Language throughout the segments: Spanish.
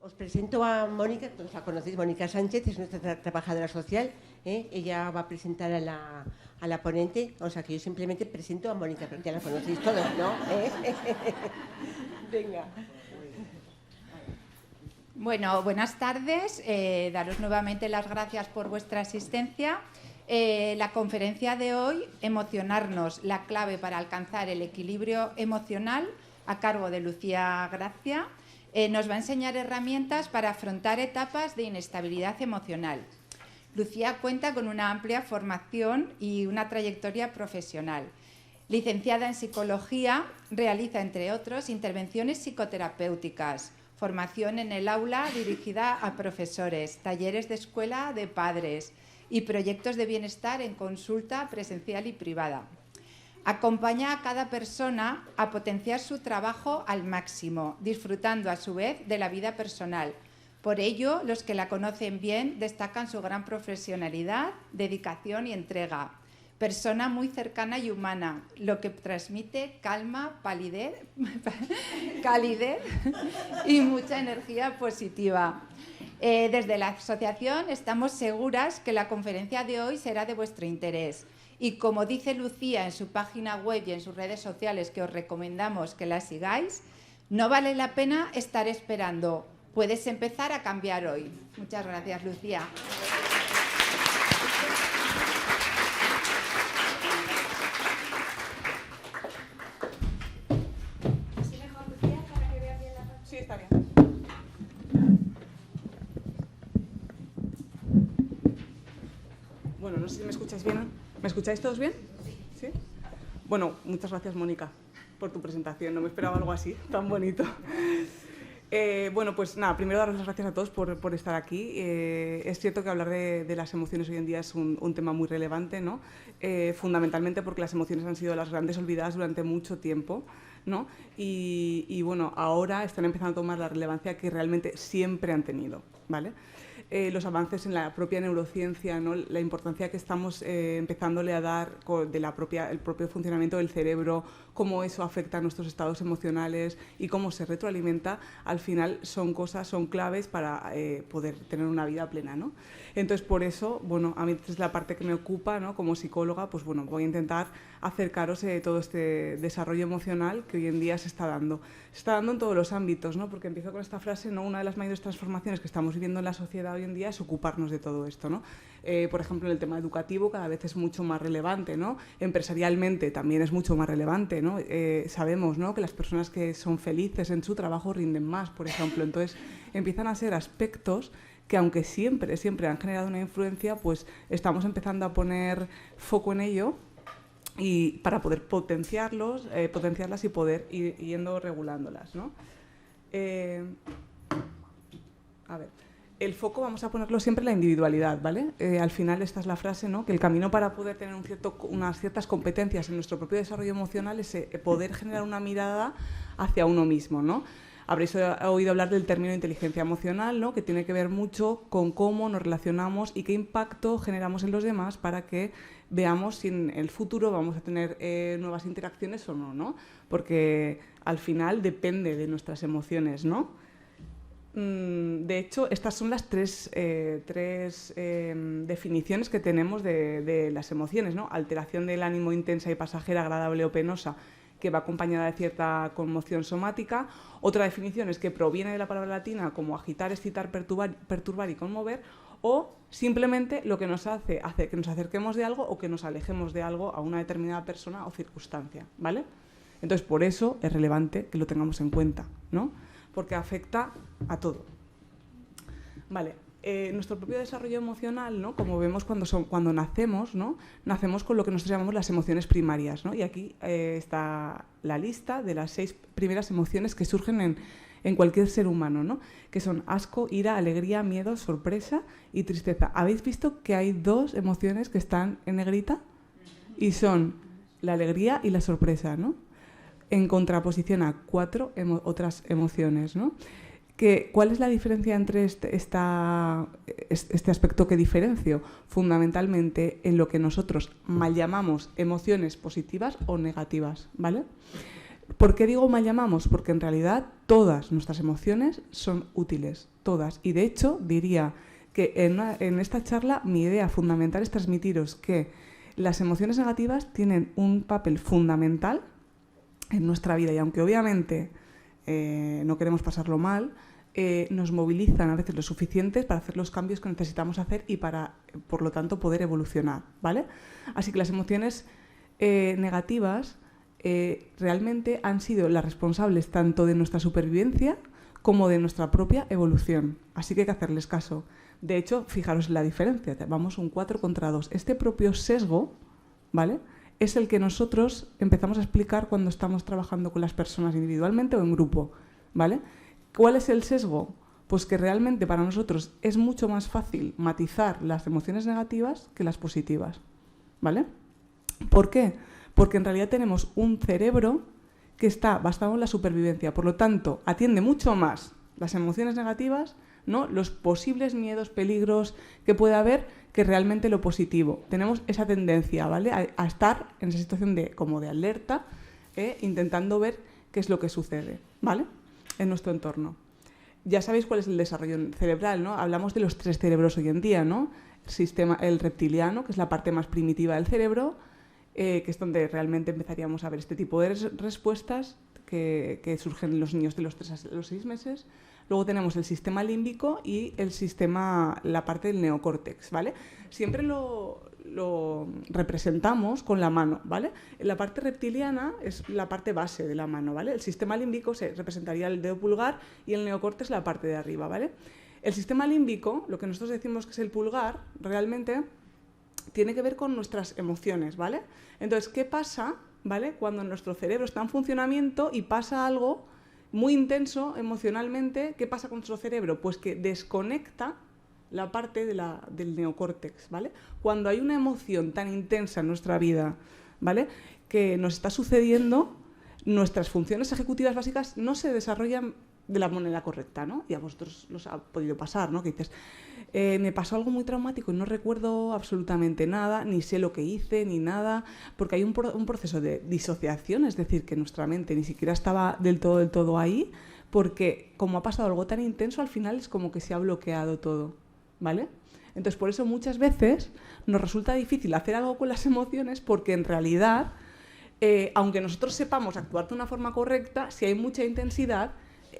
Os presento a Mónica, que la conocéis, Mónica Sánchez, es nuestra trabajadora social. Ella va a presentar a la ponente, o sea que yo simplemente presento a Mónica, pero ya la conocéis todos, ¿no? Venga. Bueno, buenas tardes. Daros nuevamente las gracias por vuestra asistencia. La conferencia de hoy, Emocionarnos, la clave para alcanzar el equilibrio emocional, a cargo de Lucía Gracia, nos va a enseñar herramientas para afrontar etapas de inestabilidad emocional. Lucía cuenta con una amplia formación y una trayectoria profesional. Licenciada en Psicología, realiza, entre otros, intervenciones psicoterapéuticas, formación en el aula dirigida a profesores, talleres de escuela de padres y proyectos de bienestar en consulta presencial y privada. Acompaña a cada persona a potenciar su trabajo al máximo, disfrutando a su vez de la vida personal. Por ello, los que la conocen bien destacan su gran profesionalidad, dedicación y entrega. Persona muy cercana y humana, lo que transmite calma, calidez y mucha energía positiva. Desde la asociación estamos seguras que la conferencia de hoy será de vuestro interés. Y como dice Lucía en su página web y en sus redes sociales, que os recomendamos que la sigáis, no vale la pena estar esperando. Puedes empezar a cambiar hoy. Muchas gracias, Lucía. ¿Así mejor, Lucía, para que veas bien la pantalla? Sí, está bien. Bueno, no sé si me escucháis bien. ¿Me escucháis todos bien? Sí. Bueno, muchas gracias, Mónica, por tu presentación. No me esperaba algo así, tan bonito. Bueno, pues nada, primero daros las gracias a todos por estar aquí. Es cierto que hablar de las emociones hoy en día es un tema muy relevante, ¿no? Fundamentalmente porque las emociones han sido las grandes olvidadas durante mucho tiempo, ¿no? Y bueno, ahora están empezando a tomar la relevancia que realmente siempre han tenido, ¿vale? Los avances en la propia neurociencia, ¿no? La importancia que estamos empezándole a dar de el propio funcionamiento del cerebro, cómo eso afecta a nuestros estados emocionales y cómo se retroalimenta, al final son claves para poder tener una vida plena, ¿no? Entonces, por eso, bueno, a mí es la parte que me ocupa, ¿no? Como psicóloga, pues bueno, voy a intentar acercaros todo este desarrollo emocional que hoy en día se está dando. Se está dando en todos los ámbitos, ¿no? Porque empiezo con esta frase, ¿no? Una de las mayores transformaciones que estamos viviendo en la sociedad hoy en día es ocuparnos de todo esto, ¿no? Por ejemplo, en el tema educativo cada vez es mucho más relevante, ¿no? Empresarialmente también es mucho más relevante, ¿no? Sabemos, ¿no? Que las personas que son felices en su trabajo rinden más, por ejemplo. Entonces, empiezan a ser aspectos que, aunque siempre han generado una influencia, pues estamos empezando a poner foco en ello y para poder potenciarlas y poder ir yendo regulándolas, ¿no? A ver, el foco vamos a ponerlo siempre en la individualidad, ¿vale? Al final esta es la frase, ¿no? Que el camino para poder tener unas ciertas competencias en nuestro propio desarrollo emocional es poder generar una mirada hacia uno mismo, ¿no? Habréis oído hablar del término inteligencia emocional, ¿no? Que tiene que ver mucho con cómo nos relacionamos y qué impacto generamos en los demás para que veamos si en el futuro vamos a tener nuevas interacciones o no, ¿no? Porque al final depende de nuestras emociones, ¿no? De hecho, estas son las tres definiciones que tenemos de las emociones, ¿no? Alteración del ánimo intensa y pasajera, agradable o penosa, que va acompañada de cierta conmoción somática. Otra definición es que proviene de la palabra latina como agitar, excitar, perturbar y conmover, o simplemente lo que nos hace que nos acerquemos de algo o que nos alejemos de algo a una determinada persona o circunstancia, ¿vale? Entonces, por eso es relevante que lo tengamos en cuenta, ¿no? Porque afecta a todo. Vale. Nuestro propio desarrollo emocional, ¿no? Como vemos cuando nacemos, ¿no? Nacemos con lo que nosotros llamamos las emociones primarias, ¿no? Y aquí está la lista de las 6 primeras emociones que surgen en cualquier ser humano, ¿no? Que son asco, ira, alegría, miedo, sorpresa y tristeza. ¿Habéis visto que hay 2 emociones que están en negrita? Y son la alegría y la sorpresa, ¿no? En contraposición a 4 otras emociones, ¿no? ¿Cuál es la diferencia entre este aspecto que diferencio? Fundamentalmente en lo que nosotros mal llamamos emociones positivas o negativas, ¿vale? ¿Por qué digo mal llamamos? Porque en realidad todas nuestras emociones son útiles, todas. Y de hecho diría que en esta charla mi idea fundamental es transmitiros que las emociones negativas tienen un papel fundamental en nuestra vida y aunque obviamente no queremos pasarlo mal, nos movilizan a veces lo suficiente para hacer los cambios que necesitamos hacer y para, por lo tanto, poder evolucionar, ¿vale? Así que las emociones negativas realmente han sido las responsables tanto de nuestra supervivencia como de nuestra propia evolución. Así que hay que hacerles caso. De hecho, fijaros en la diferencia. Vamos un 4 contra 2. Este propio sesgo, ¿vale?, es el que nosotros empezamos a explicar cuando estamos trabajando con las personas individualmente o en grupo, ¿vale? ¿Cuál es el sesgo? Pues que realmente para nosotros es mucho más fácil matizar las emociones negativas que las positivas, ¿vale? ¿Por qué? Porque en realidad tenemos un cerebro que está basado en la supervivencia, por lo tanto, atiende mucho más las emociones negativas, ¿no?, los posibles miedos, peligros que pueda haber, que realmente lo positivo. Tenemos esa tendencia, ¿vale?, a estar en esa situación como de alerta, intentando ver qué es lo que sucede, ¿vale?, en nuestro entorno. Ya sabéis cuál es el desarrollo cerebral, ¿no? Hablamos de los 3 cerebros hoy en día, ¿no? El reptiliano, que es la parte más primitiva del cerebro, que es donde realmente empezaríamos a ver este tipo de respuestas que surgen en los niños de los 3 a los 6 meses. Luego tenemos el sistema límbico y la parte del neocórtex, ¿vale? Siempre lo representamos con la mano, ¿vale? La parte reptiliana es la parte base de la mano, ¿vale? El sistema límbico se representaría el dedo pulgar y el neocórtex la parte de arriba, ¿vale? El sistema límbico, lo que nosotros decimos que es el pulgar, realmente tiene que ver con nuestras emociones, ¿vale? Entonces, ¿qué pasa, ¿vale?, cuando nuestro cerebro está en funcionamiento y pasa algo muy intenso emocionalmente? ¿Qué pasa con nuestro cerebro? Pues que desconecta la parte del neocórtex, ¿vale? Cuando hay una emoción tan intensa en nuestra vida, ¿vale?, que nos está sucediendo, nuestras funciones ejecutivas básicas no se desarrollan de la manera correcta, ¿no? Y a vosotros os ha podido pasar, ¿no? Que dices, me pasó algo muy traumático y no recuerdo absolutamente nada, ni sé lo que hice, ni nada, porque hay un proceso de disociación, es decir, que nuestra mente ni siquiera estaba del todo ahí, porque como ha pasado algo tan intenso, al final es como que se ha bloqueado todo, ¿vale? Entonces, por eso muchas veces nos resulta difícil hacer algo con las emociones, porque en realidad, aunque nosotros sepamos actuar de una forma correcta, si hay mucha intensidad,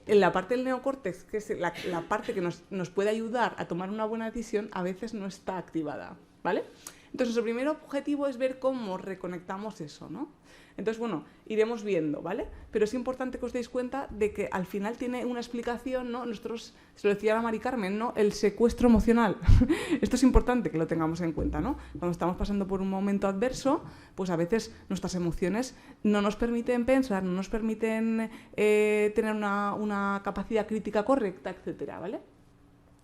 en la parte del neocórtex, que es la parte que nos puede ayudar a tomar una buena decisión, a veces no está activada, ¿vale? Entonces, nuestro primer objetivo es ver cómo reconectamos eso, ¿no? Entonces, bueno, iremos viendo, ¿vale? Pero es importante que os deis cuenta de que al final tiene una explicación, ¿no? Nosotros, se lo decía a Mari Carmen, ¿no?, el secuestro emocional. Esto es importante que lo tengamos en cuenta, ¿no? Cuando estamos pasando por un momento adverso, pues a veces nuestras emociones no nos permiten pensar, no nos permiten tener una capacidad crítica correcta, etcétera, ¿vale?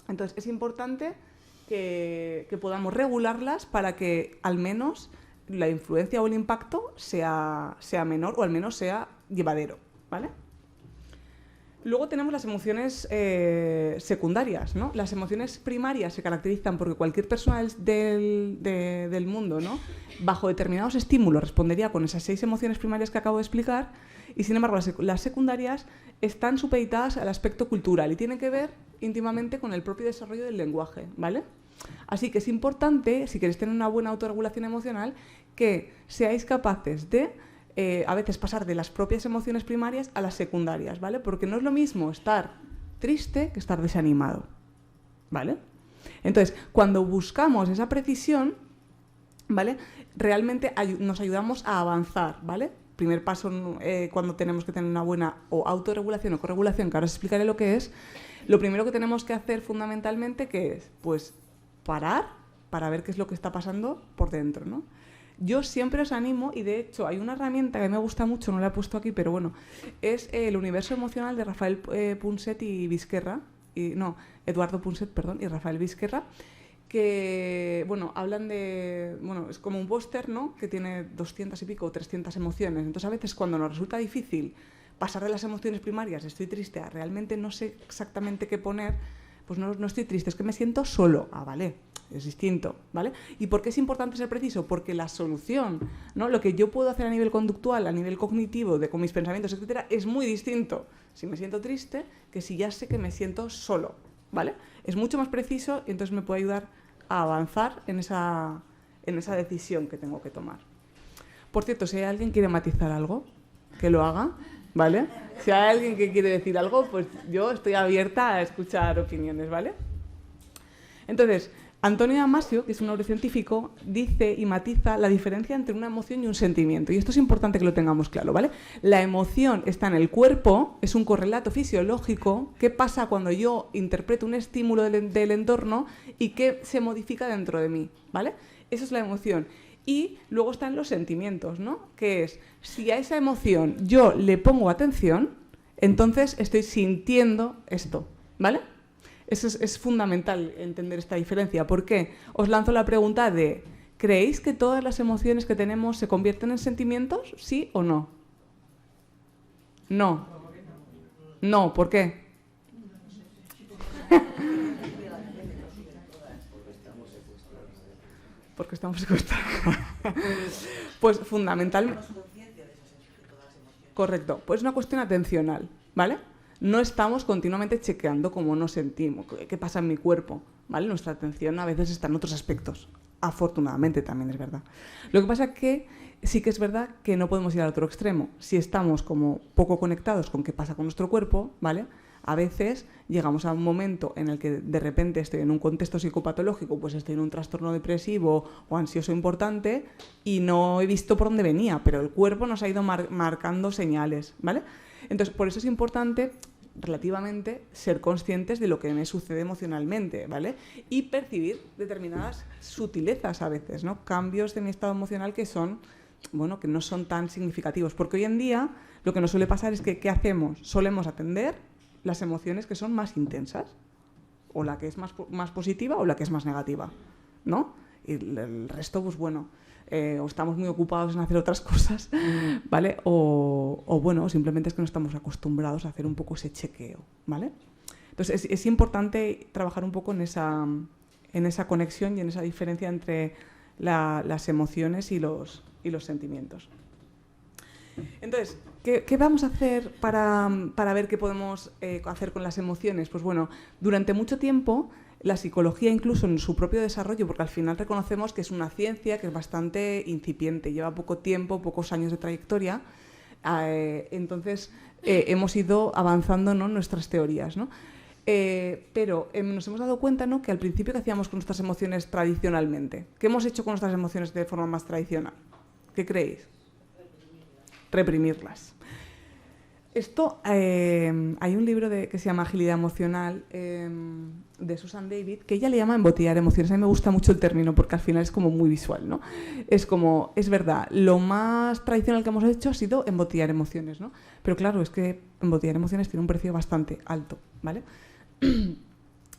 Entonces, es importante que podamos regularlas para que al menos la influencia o el impacto sea menor o al menos sea llevadero, ¿vale? Luego tenemos las emociones secundarias, ¿no? Las emociones primarias se caracterizan porque cualquier persona del mundo, ¿no?, bajo determinados estímulos respondería con esas 6 emociones primarias que acabo de explicar, y sin embargo las secundarias están supeditadas al aspecto cultural y tienen que ver íntimamente con el propio desarrollo del lenguaje, ¿vale? Así que es importante, si queréis tener una buena autorregulación emocional, que seáis capaces de a veces pasar de las propias emociones primarias a las secundarias, ¿vale? Porque no es lo mismo estar triste que estar desanimado, ¿vale? Entonces, cuando buscamos esa precisión, ¿vale?, realmente nos ayudamos a avanzar, ¿vale? Primer paso cuando tenemos que tener una buena o autorregulación o corregulación, que ahora os explicaré lo que es, lo primero que tenemos que hacer fundamentalmente, que es, pues, parar para ver qué es lo que está pasando por dentro, ¿no? Yo siempre os animo, y de hecho hay una herramienta que me gusta mucho, no la he puesto aquí, pero bueno, es el universo emocional de Rafael Punset y Vizquerra, Eduardo Punset, perdón, y Rafael Vizquerra, que, bueno, hablan de, bueno, es como un póster, ¿no?, que tiene 200 y pico o 300 emociones. Entonces, a veces cuando nos resulta difícil pasar de las emociones primarias, estoy triste, a realmente no sé exactamente qué poner, pues no estoy triste, es que me siento solo. Ah, vale. es distinto, ¿vale? ¿Y por qué es importante ser preciso? Porque la solución, ¿no? Lo que yo puedo hacer a nivel conductual, a nivel cognitivo, con mis pensamientos, etcétera, es muy distinto si me siento triste que si ya sé que me siento solo, ¿vale? Es mucho más preciso y entonces me puede ayudar a avanzar en esa decisión que tengo que tomar. Por cierto, si hay alguien que quiere matizar algo, que lo haga, ¿vale? Si hay alguien que quiere decir algo, pues yo estoy abierta a escuchar opiniones, ¿vale? Entonces, Antonio Damasio, que es un neurocientífico, dice y matiza la diferencia entre una emoción y un sentimiento. Y esto es importante que lo tengamos claro, ¿vale? La emoción está en el cuerpo, es un correlato fisiológico. ¿Qué pasa cuando yo interpreto un estímulo del entorno y qué se modifica dentro de mí, ¿vale? Eso es la emoción. Y luego están los sentimientos, ¿no? Que es, si a esa emoción yo le pongo atención, entonces estoy sintiendo esto, ¿vale? Eso es fundamental entender esta diferencia. ¿Por qué? Os lanzo la pregunta de, ¿creéis que todas las emociones que tenemos se convierten en sentimientos? ¿Sí o no? No. No, ¿por qué? Porque estamos secuestrados. Pues fundamentalmente... Correcto. Pues es una cuestión atencional, ¿vale? No estamos continuamente chequeando cómo nos sentimos, qué pasa en mi cuerpo, ¿vale? Nuestra atención a veces está en otros aspectos. Afortunadamente también es verdad. Lo que pasa es que sí que es verdad que no podemos ir al otro extremo. Si estamos como poco conectados con qué pasa con nuestro cuerpo, ¿vale? A veces llegamos a un momento en el que de repente estoy en un contexto psicopatológico, pues estoy en un trastorno depresivo o ansioso importante y no he visto por dónde venía, pero el cuerpo nos ha ido marcando señales, ¿vale? Entonces, por eso es importante relativamente ser conscientes de lo que me sucede emocionalmente, ¿vale? Y percibir determinadas sutilezas a veces, ¿no? Cambios de mi estado emocional que son, bueno, que no son tan significativos. Porque hoy en día lo que nos suele pasar es que, ¿qué hacemos? Solemos atender las emociones que son más intensas, o la que es más positiva o la que es más negativa, ¿no? Y el resto, pues bueno, o estamos muy ocupados en hacer otras cosas, ¿vale? O bueno, simplemente es que no estamos acostumbrados a hacer un poco ese chequeo, ¿vale? Entonces es importante trabajar un poco en esa conexión y en esa diferencia entre las emociones y los sentimientos. Entonces, ¿qué vamos a hacer para ver qué podemos hacer con las emociones? Pues bueno, durante mucho tiempo la psicología, incluso en su propio desarrollo, porque al final reconocemos que es una ciencia que es bastante incipiente, lleva poco tiempo, pocos años de trayectoria, entonces hemos ido avanzando, ¿no?, en nuestras teorías, ¿no? Pero nos hemos dado cuenta, ¿no?, que al principio, ¿qué hacíamos con nuestras emociones tradicionalmente? ¿Qué hemos hecho con nuestras emociones de forma más tradicional? ¿Qué creéis? Reprimirlas. Esto, hay un libro que se llama Agilidad Emocional, de Susan David, que ella le llama embotellar emociones. A mí me gusta mucho el término porque al final es como muy visual, ¿no? Es como, es verdad, lo más tradicional que hemos hecho ha sido embotellar emociones, ¿no? Pero claro, es que embotellar emociones tiene un precio bastante alto, ¿vale?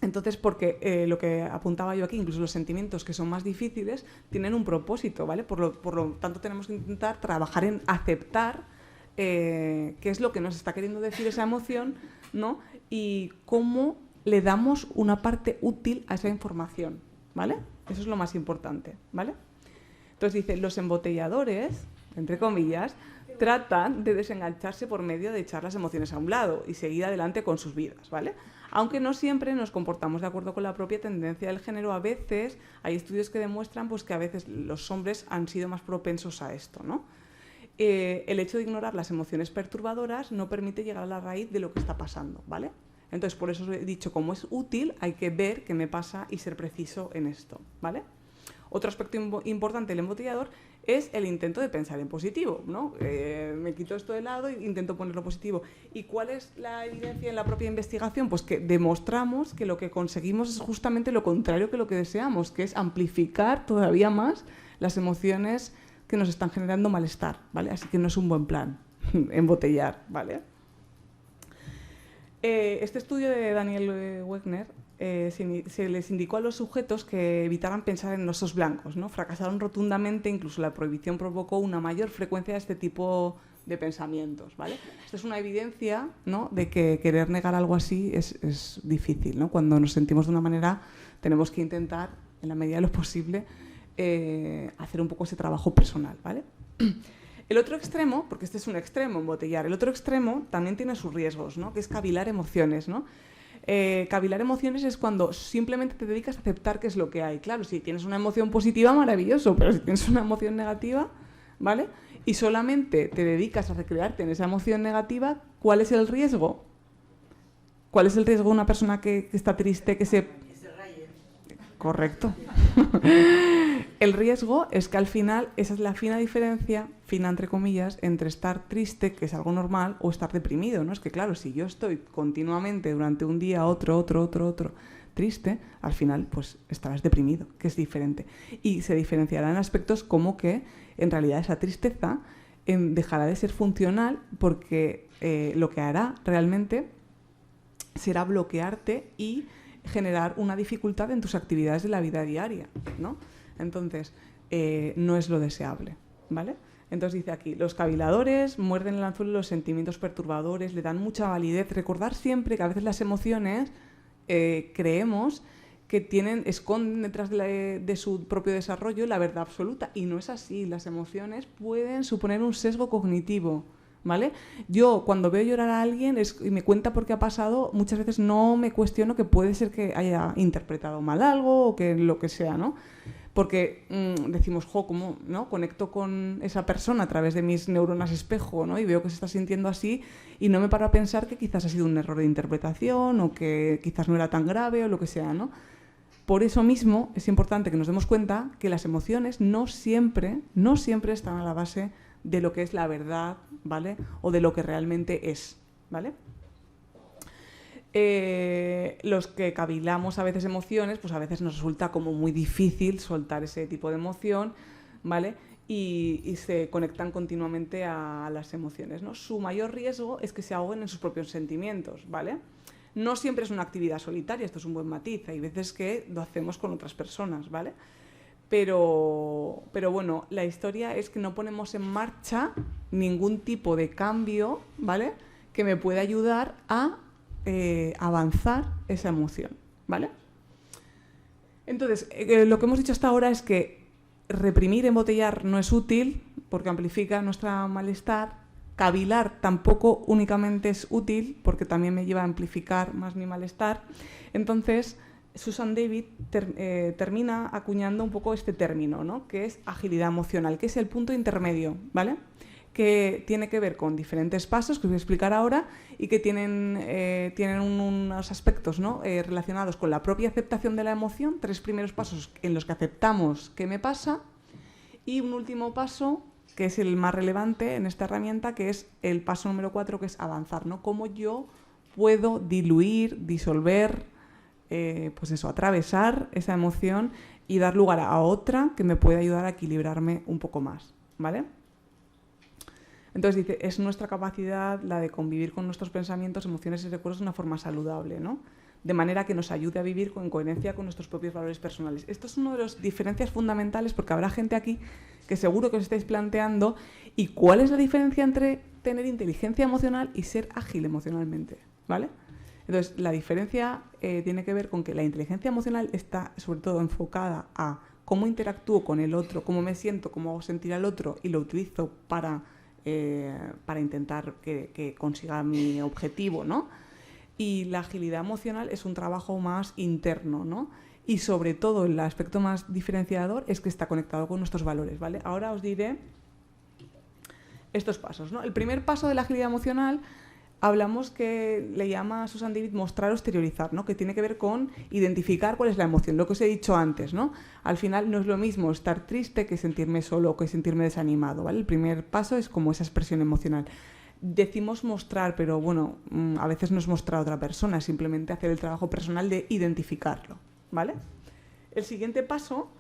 Entonces, porque lo que apuntaba yo aquí, incluso los sentimientos que son más difíciles, tienen un propósito, ¿vale? Por lo tanto, tenemos que intentar trabajar en aceptar qué es lo que nos está queriendo decir esa emoción, ¿no? Y cómo le damos una parte útil a esa información, ¿vale? Eso es lo más importante, ¿vale? Entonces dice, los embotelladores, entre comillas, tratan de desengancharse por medio de echar las emociones a un lado y seguir adelante con sus vidas, ¿vale? Aunque no siempre nos comportamos de acuerdo con la propia tendencia del género, a veces hay estudios que demuestran pues, que a veces los hombres han sido más propensos a esto, ¿no? El hecho de ignorar las emociones perturbadoras no permite llegar a la raíz de lo que está pasando, ¿vale? Entonces, por eso os he dicho, como es útil, hay que ver qué me pasa y ser preciso en esto, ¿vale? Otro aspecto importante del embotellador es el intento de pensar en positivo, ¿no? Me quito esto de lado e intento ponerlo positivo. ¿Y cuál es la evidencia en la propia investigación? Pues que demostramos que lo que conseguimos es justamente lo contrario que lo que deseamos, que es amplificar todavía más las emociones que nos están generando malestar, ¿vale? Así que no es un buen plan embotellar, ¿vale? Este estudio de Daniel Wegner se les indicó a los sujetos que evitaran pensar en osos blancos, ¿no? Fracasaron rotundamente, incluso la prohibición provocó una mayor frecuencia de este tipo de pensamientos, ¿vale? Esto es una evidencia, ¿no?, de que querer negar algo así es difícil, ¿no? Cuando nos sentimos de una manera tenemos que intentar en la medida de lo posible, hacer un poco ese trabajo personal, ¿vale? El otro extremo, porque este es un extremo, embotellar, el otro extremo también tiene sus riesgos, ¿no? Que es cavilar emociones, ¿no? Cavilar emociones es cuando simplemente te dedicas a aceptar qué es lo que hay. Claro, si tienes una emoción positiva, maravilloso, pero si tienes una emoción negativa, ¿vale? Y solamente te dedicas a recrearte en esa emoción negativa, ¿cuál es el riesgo? ¿Cuál es el riesgo de una persona que está triste, que se raye? Correcto. El riesgo es que al final, esa es la fina diferencia, fina entre comillas, entre estar triste, que es algo normal, o estar deprimido, ¿no? Es que claro, si yo estoy continuamente durante un día, otro, triste, al final pues estarás deprimido, que es diferente. Y se diferenciará en aspectos como que en realidad esa tristeza dejará de ser funcional porque lo que hará realmente será bloquearte y generar una dificultad en tus actividades de la vida diaria, ¿no? Entonces, no es lo deseable, ¿vale? Entonces dice aquí, los caviladores muerden el anzuelo de los sentimientos perturbadores, le dan mucha validez. Recordar siempre que a veces las emociones creemos que esconden detrás de su propio desarrollo la verdad absoluta, y no es así. Las emociones pueden suponer un sesgo cognitivo, ¿vale? Yo cuando veo llorar a alguien y me cuenta por qué ha pasado, muchas veces no me cuestiono que puede ser que haya interpretado mal algo o que lo que sea, ¿no? Porque decimos, ¿cómo, no? Conecto con esa persona a través de mis neuronas espejo, ¿no? Y veo que se está sintiendo así y no me paro a pensar que quizás ha sido un error de interpretación o que quizás no era tan grave o lo que sea, ¿no? Por eso mismo es importante que nos demos cuenta que las emociones no siempre están a la base de lo que es la verdad, ¿vale? O de lo que realmente es, ¿vale? Los que cavilamos a veces emociones, pues a veces nos resulta como muy difícil soltar ese tipo de emoción, ¿vale? Y se conectan continuamente a las emociones, ¿no? Su mayor riesgo es que se ahoguen en sus propios sentimientos, ¿vale? No siempre es una actividad solitaria, esto es un buen matiz, hay veces que lo hacemos con otras personas, ¿vale? Pero bueno, la historia es que no ponemos en marcha ningún tipo de cambio, ¿vale? Que me pueda ayudar a avanzar esa emoción, ¿vale? Entonces, lo que hemos dicho hasta ahora es que reprimir, embotellar no es útil porque amplifica nuestro malestar. Cavilar tampoco únicamente es útil porque también me lleva a amplificar más mi malestar. Entonces, Susan David termina acuñando un poco este término, ¿no? Que es agilidad emocional, que es el punto intermedio, ¿vale? Que tiene que ver con diferentes pasos que os voy a explicar ahora y que tienen unos aspectos, ¿no? Relacionados con la propia aceptación de la emoción, 3 primeros pasos en los que aceptamos qué me pasa, y un último paso que es el más relevante en esta herramienta, que es el paso número 4, que es avanzar, ¿no? Cómo yo puedo diluir, disolver, pues eso, atravesar esa emoción y dar lugar a otra que me puede ayudar a equilibrarme un poco más, ¿vale? Entonces dice, es nuestra capacidad la de convivir con nuestros pensamientos, emociones y recuerdos de una forma saludable, ¿no? De manera que nos ayude a vivir en coherencia con nuestros propios valores personales. Esto es una de las diferencias fundamentales, porque habrá gente aquí que seguro que os estáis planteando, ¿y cuál es la diferencia entre tener inteligencia emocional y ser ágil emocionalmente? ¿Vale? Entonces, la diferencia tiene que ver con que la inteligencia emocional está sobre todo enfocada a cómo interactúo con el otro, cómo me siento, cómo hago sentir al otro, y lo utilizo para intentar que consiga mi objetivo, ¿no? Y la agilidad emocional es un trabajo más interno, ¿no? Y sobre todo el aspecto más diferenciador es que está conectado con nuestros valores, ¿vale? Ahora os diré estos pasos, ¿no? El primer paso de la agilidad emocional hablamos que le llama a Susan David mostrar o exteriorizar, ¿no? Que tiene que ver con identificar cuál es la emoción, lo que os he dicho antes, ¿no? Al final no es lo mismo estar triste que sentirme solo o que sentirme desanimado, ¿vale? El primer paso es como esa expresión emocional. Decimos mostrar, pero bueno, a veces no es mostrar a otra persona, es simplemente hacer el trabajo personal de identificarlo, ¿vale? El siguiente paso,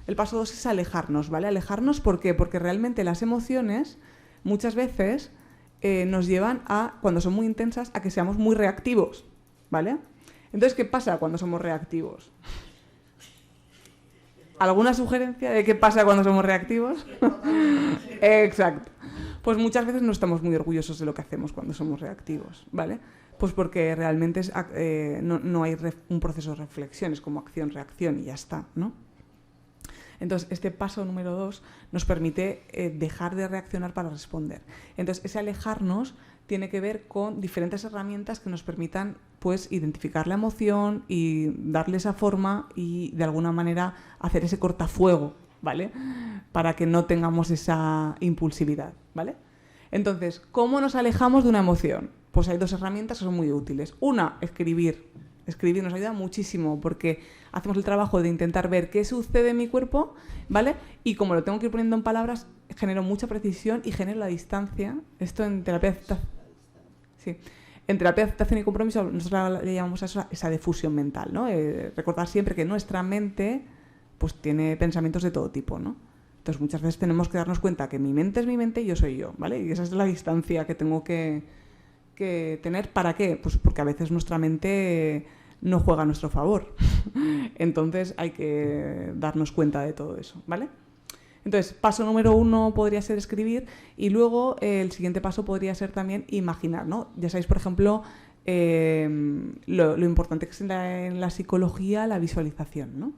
el paso 2, es alejarnos, ¿vale? Alejarnos, ¿por qué? Porque realmente las emociones muchas veces nos llevan a, cuando son muy intensas, a que seamos muy reactivos, ¿vale? Entonces, ¿qué pasa cuando somos reactivos? ¿Alguna sugerencia de qué pasa cuando somos reactivos? Exacto. Pues muchas veces no estamos muy orgullosos de lo que hacemos cuando somos reactivos, ¿vale? Pues porque realmente no hay un proceso de reflexión, es como acción-reacción y ya está, ¿no? Entonces, este paso número 2 nos permite dejar de reaccionar para responder. Entonces, ese alejarnos tiene que ver con diferentes herramientas que nos permitan pues, identificar la emoción y darle esa forma y, de alguna manera, hacer ese cortafuego, ¿vale? Para que no tengamos esa impulsividad, ¿vale? Entonces, ¿cómo nos alejamos de una emoción? Pues hay 2 herramientas que son muy útiles. Una, escribir. Escribir nos ayuda muchísimo porque hacemos el trabajo de intentar ver qué sucede en mi cuerpo, ¿vale? Y como lo tengo que ir poniendo en palabras, genero mucha precisión y genero la distancia. Esto en terapia de aceptación. Sí. En terapia de aceptación y compromiso nosotros le llamamos a eso esa difusión mental, ¿no? Recordar siempre que nuestra mente pues, tiene pensamientos de todo tipo, ¿no? Entonces muchas veces tenemos que darnos cuenta que mi mente es mi mente y yo soy yo, ¿vale? Y esa es la distancia que tengo que tener. ¿Para qué? Pues porque a veces nuestra mente no juega a nuestro favor. Entonces hay que darnos cuenta de todo eso, ¿vale? Entonces, paso número 1 podría ser escribir y luego el siguiente paso podría ser también imaginar, ¿no? Ya sabéis, por ejemplo, lo importante que es en la psicología la visualización, ¿no?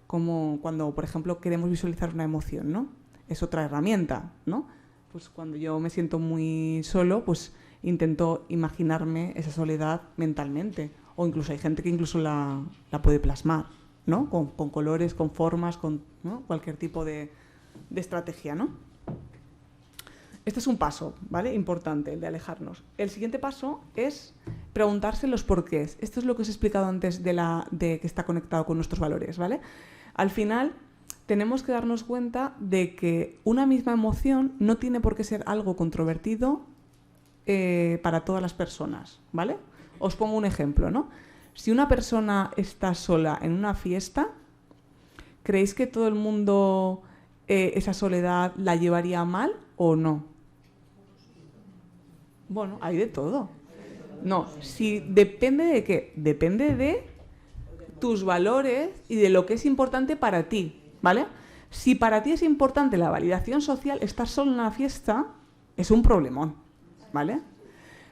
Como cuando, por ejemplo, queremos visualizar una emoción, ¿no? Es otra herramienta, ¿no? Pues cuando yo me siento muy solo, pues intento imaginarme esa soledad mentalmente. O incluso hay gente que incluso la puede plasmar, ¿no? Con colores, con formas, con, ¿no? Cualquier tipo de estrategia, ¿no? Este es un paso, ¿vale? Importante, el de alejarnos. El siguiente paso es preguntarse los porqués. Esto es lo que os he explicado antes de que está conectado con nuestros valores, ¿vale? Al final, tenemos que darnos cuenta de que una misma emoción no tiene por qué ser algo controvertido para todas las personas, ¿vale? Os pongo un ejemplo, ¿no? Si una persona está sola en una fiesta, ¿creéis que todo el mundo esa soledad la llevaría mal o no? Bueno, hay de todo. No, si depende de qué, depende de tus valores y de lo que es importante para ti, ¿vale? Si para ti es importante la validación social, estar solo en una fiesta es un problemón, ¿vale?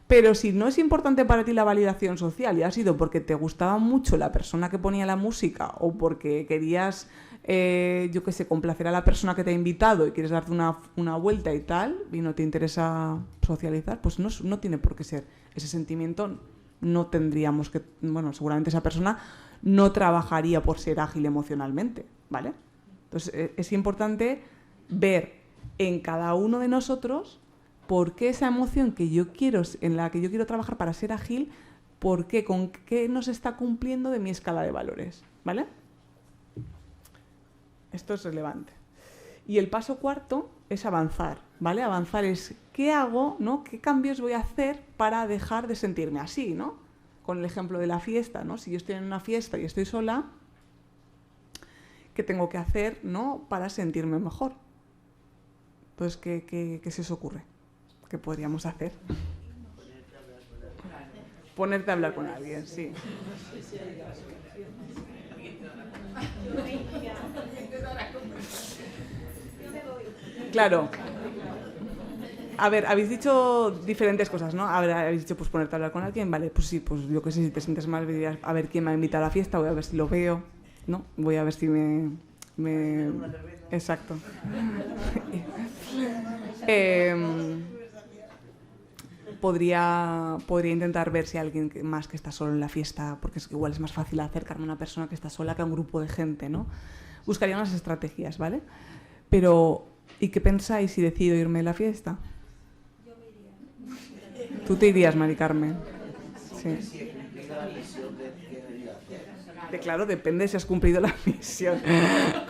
Pero si no es importante para ti la validación social y ha sido porque te gustaba mucho la persona que ponía la música o porque querías, yo qué sé, complacer a la persona que te ha invitado y quieres darte una vuelta y tal, y no te interesa socializar, pues no tiene por qué ser. Ese sentimiento no tendríamos que... Bueno, seguramente esa persona no trabajaría por ser ágil emocionalmente, ¿vale? Entonces es importante ver en cada uno de nosotros por qué esa emoción en la que yo quiero trabajar para ser ágil, por qué, con qué no se está cumpliendo de mi escala de valores, ¿vale? Esto es relevante. Y el paso 4 es avanzar, ¿vale? Avanzar es qué hago, ¿no? ¿Qué cambios voy a hacer para dejar de sentirme así, ¿no? Con el ejemplo de la fiesta, ¿no? Si yo estoy en una fiesta y estoy sola, ¿qué tengo que hacer, ¿no? Para sentirme mejor? Entonces, ¿qué se os ocurre? ¿Qué podríamos hacer? Ponerte a hablar con alguien, sí. Claro. A ver, habéis dicho diferentes cosas, ¿no? A ver, habéis dicho, pues ponerte a hablar con alguien, vale, pues sí, pues yo qué sé, si te sientes mal, dirías, a ver quién me ha invitado a la fiesta, voy a ver si lo veo, ¿no? Voy a ver si me... Exacto. Podría intentar ver si hay alguien más que está solo en la fiesta, porque igual es más fácil acercarme a una persona que está sola que a un grupo de gente, ¿no? Buscaría unas estrategias, ¿vale? Pero, ¿y qué pensáis si decido irme a la fiesta? Yo me iría. Tú te irías, Mari Carmen. Sí. Claro, depende si has cumplido la misión.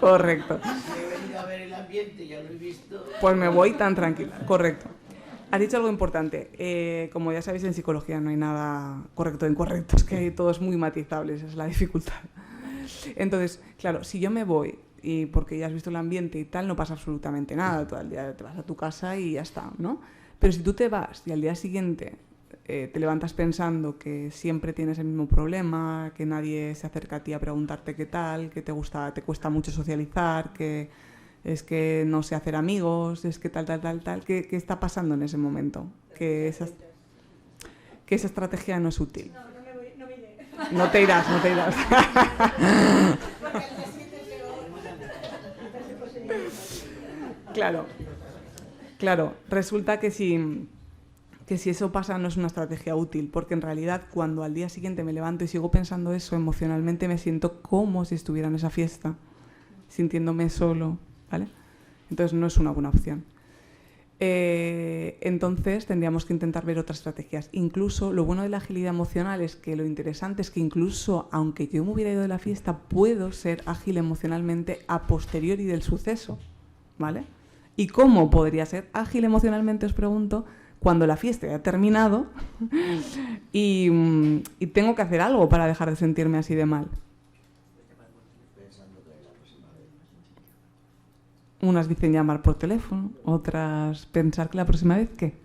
Correcto. He venido a ver el ambiente, ya lo he visto. Pues me voy tan tranquila. Correcto. Has dicho algo importante. Como ya sabéis, en psicología no hay nada correcto o incorrecto, es que todo es muy matizable, esa es la dificultad. Entonces, claro, si yo me voy y porque ya has visto el ambiente y tal, no pasa absolutamente nada, todo el día te vas a tu casa y ya está, ¿no? Pero si tú te vas y al día siguiente te levantas pensando que siempre tienes el mismo problema, que nadie se acerca a ti a preguntarte qué tal, que te cuesta mucho socializar, que es que no sé hacer amigos, es que tal, ¿qué está pasando en ese momento? Que esa estrategia no es útil. No me iré. No te irás. Porque al día siguiente Claro, resulta que si eso pasa no es una estrategia útil, porque en realidad cuando al día siguiente me levanto y sigo pensando eso, emocionalmente me siento como si estuviera en esa fiesta, sintiéndome solo, ¿vale? Entonces no es una buena opción. Entonces tendríamos que intentar ver otras estrategias. Incluso lo bueno de la agilidad emocional es que lo interesante es que incluso aunque yo me hubiera ido de la fiesta, puedo ser ágil emocionalmente a posteriori del suceso, ¿vale? ¿Y cómo podría ser ágil emocionalmente, os pregunto, cuando la fiesta ya ha terminado y tengo que hacer algo para dejar de sentirme así de mal? Unas dicen llamar por teléfono, otras pensar que la próxima vez, ¿qué?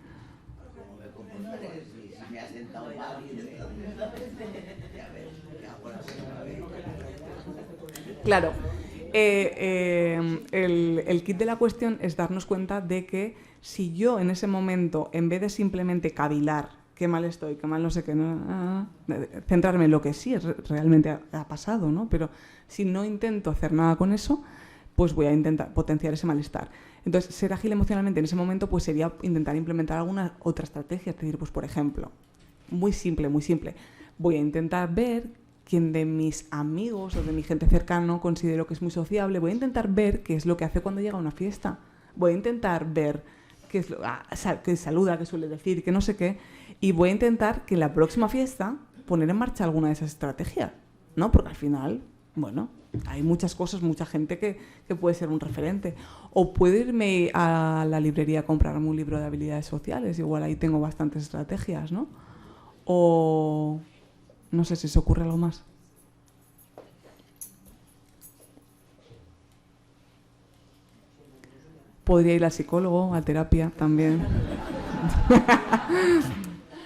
Claro, el kit de la cuestión es darnos cuenta de que si yo en ese momento, en vez de simplemente cavilar, qué mal estoy, qué mal no sé qué, centrarme en lo que sí realmente ha pasado, ¿no? Pero si no intento hacer nada con eso, pues voy a intentar potenciar ese malestar. Entonces, ser ágil emocionalmente en ese momento pues sería intentar implementar alguna otra estrategia. Es decir, pues por ejemplo, muy simple, voy a intentar ver quién de mis amigos o de mi gente cercana considero que es muy sociable. Voy a intentar ver qué es lo que hace cuando llega a una fiesta. Voy a intentar ver qué es lo que saluda, qué suele decir, que no sé qué. Y voy a intentar que en la próxima fiesta poner en marcha alguna de esas estrategias, ¿no? Porque al final, bueno, hay muchas cosas, mucha gente que puede ser un referente. O puedo irme a la librería a comprarme un libro de habilidades sociales. Igual ahí tengo bastantes estrategias, ¿no? O no sé si se ocurre algo más. Podría ir al psicólogo, a terapia también.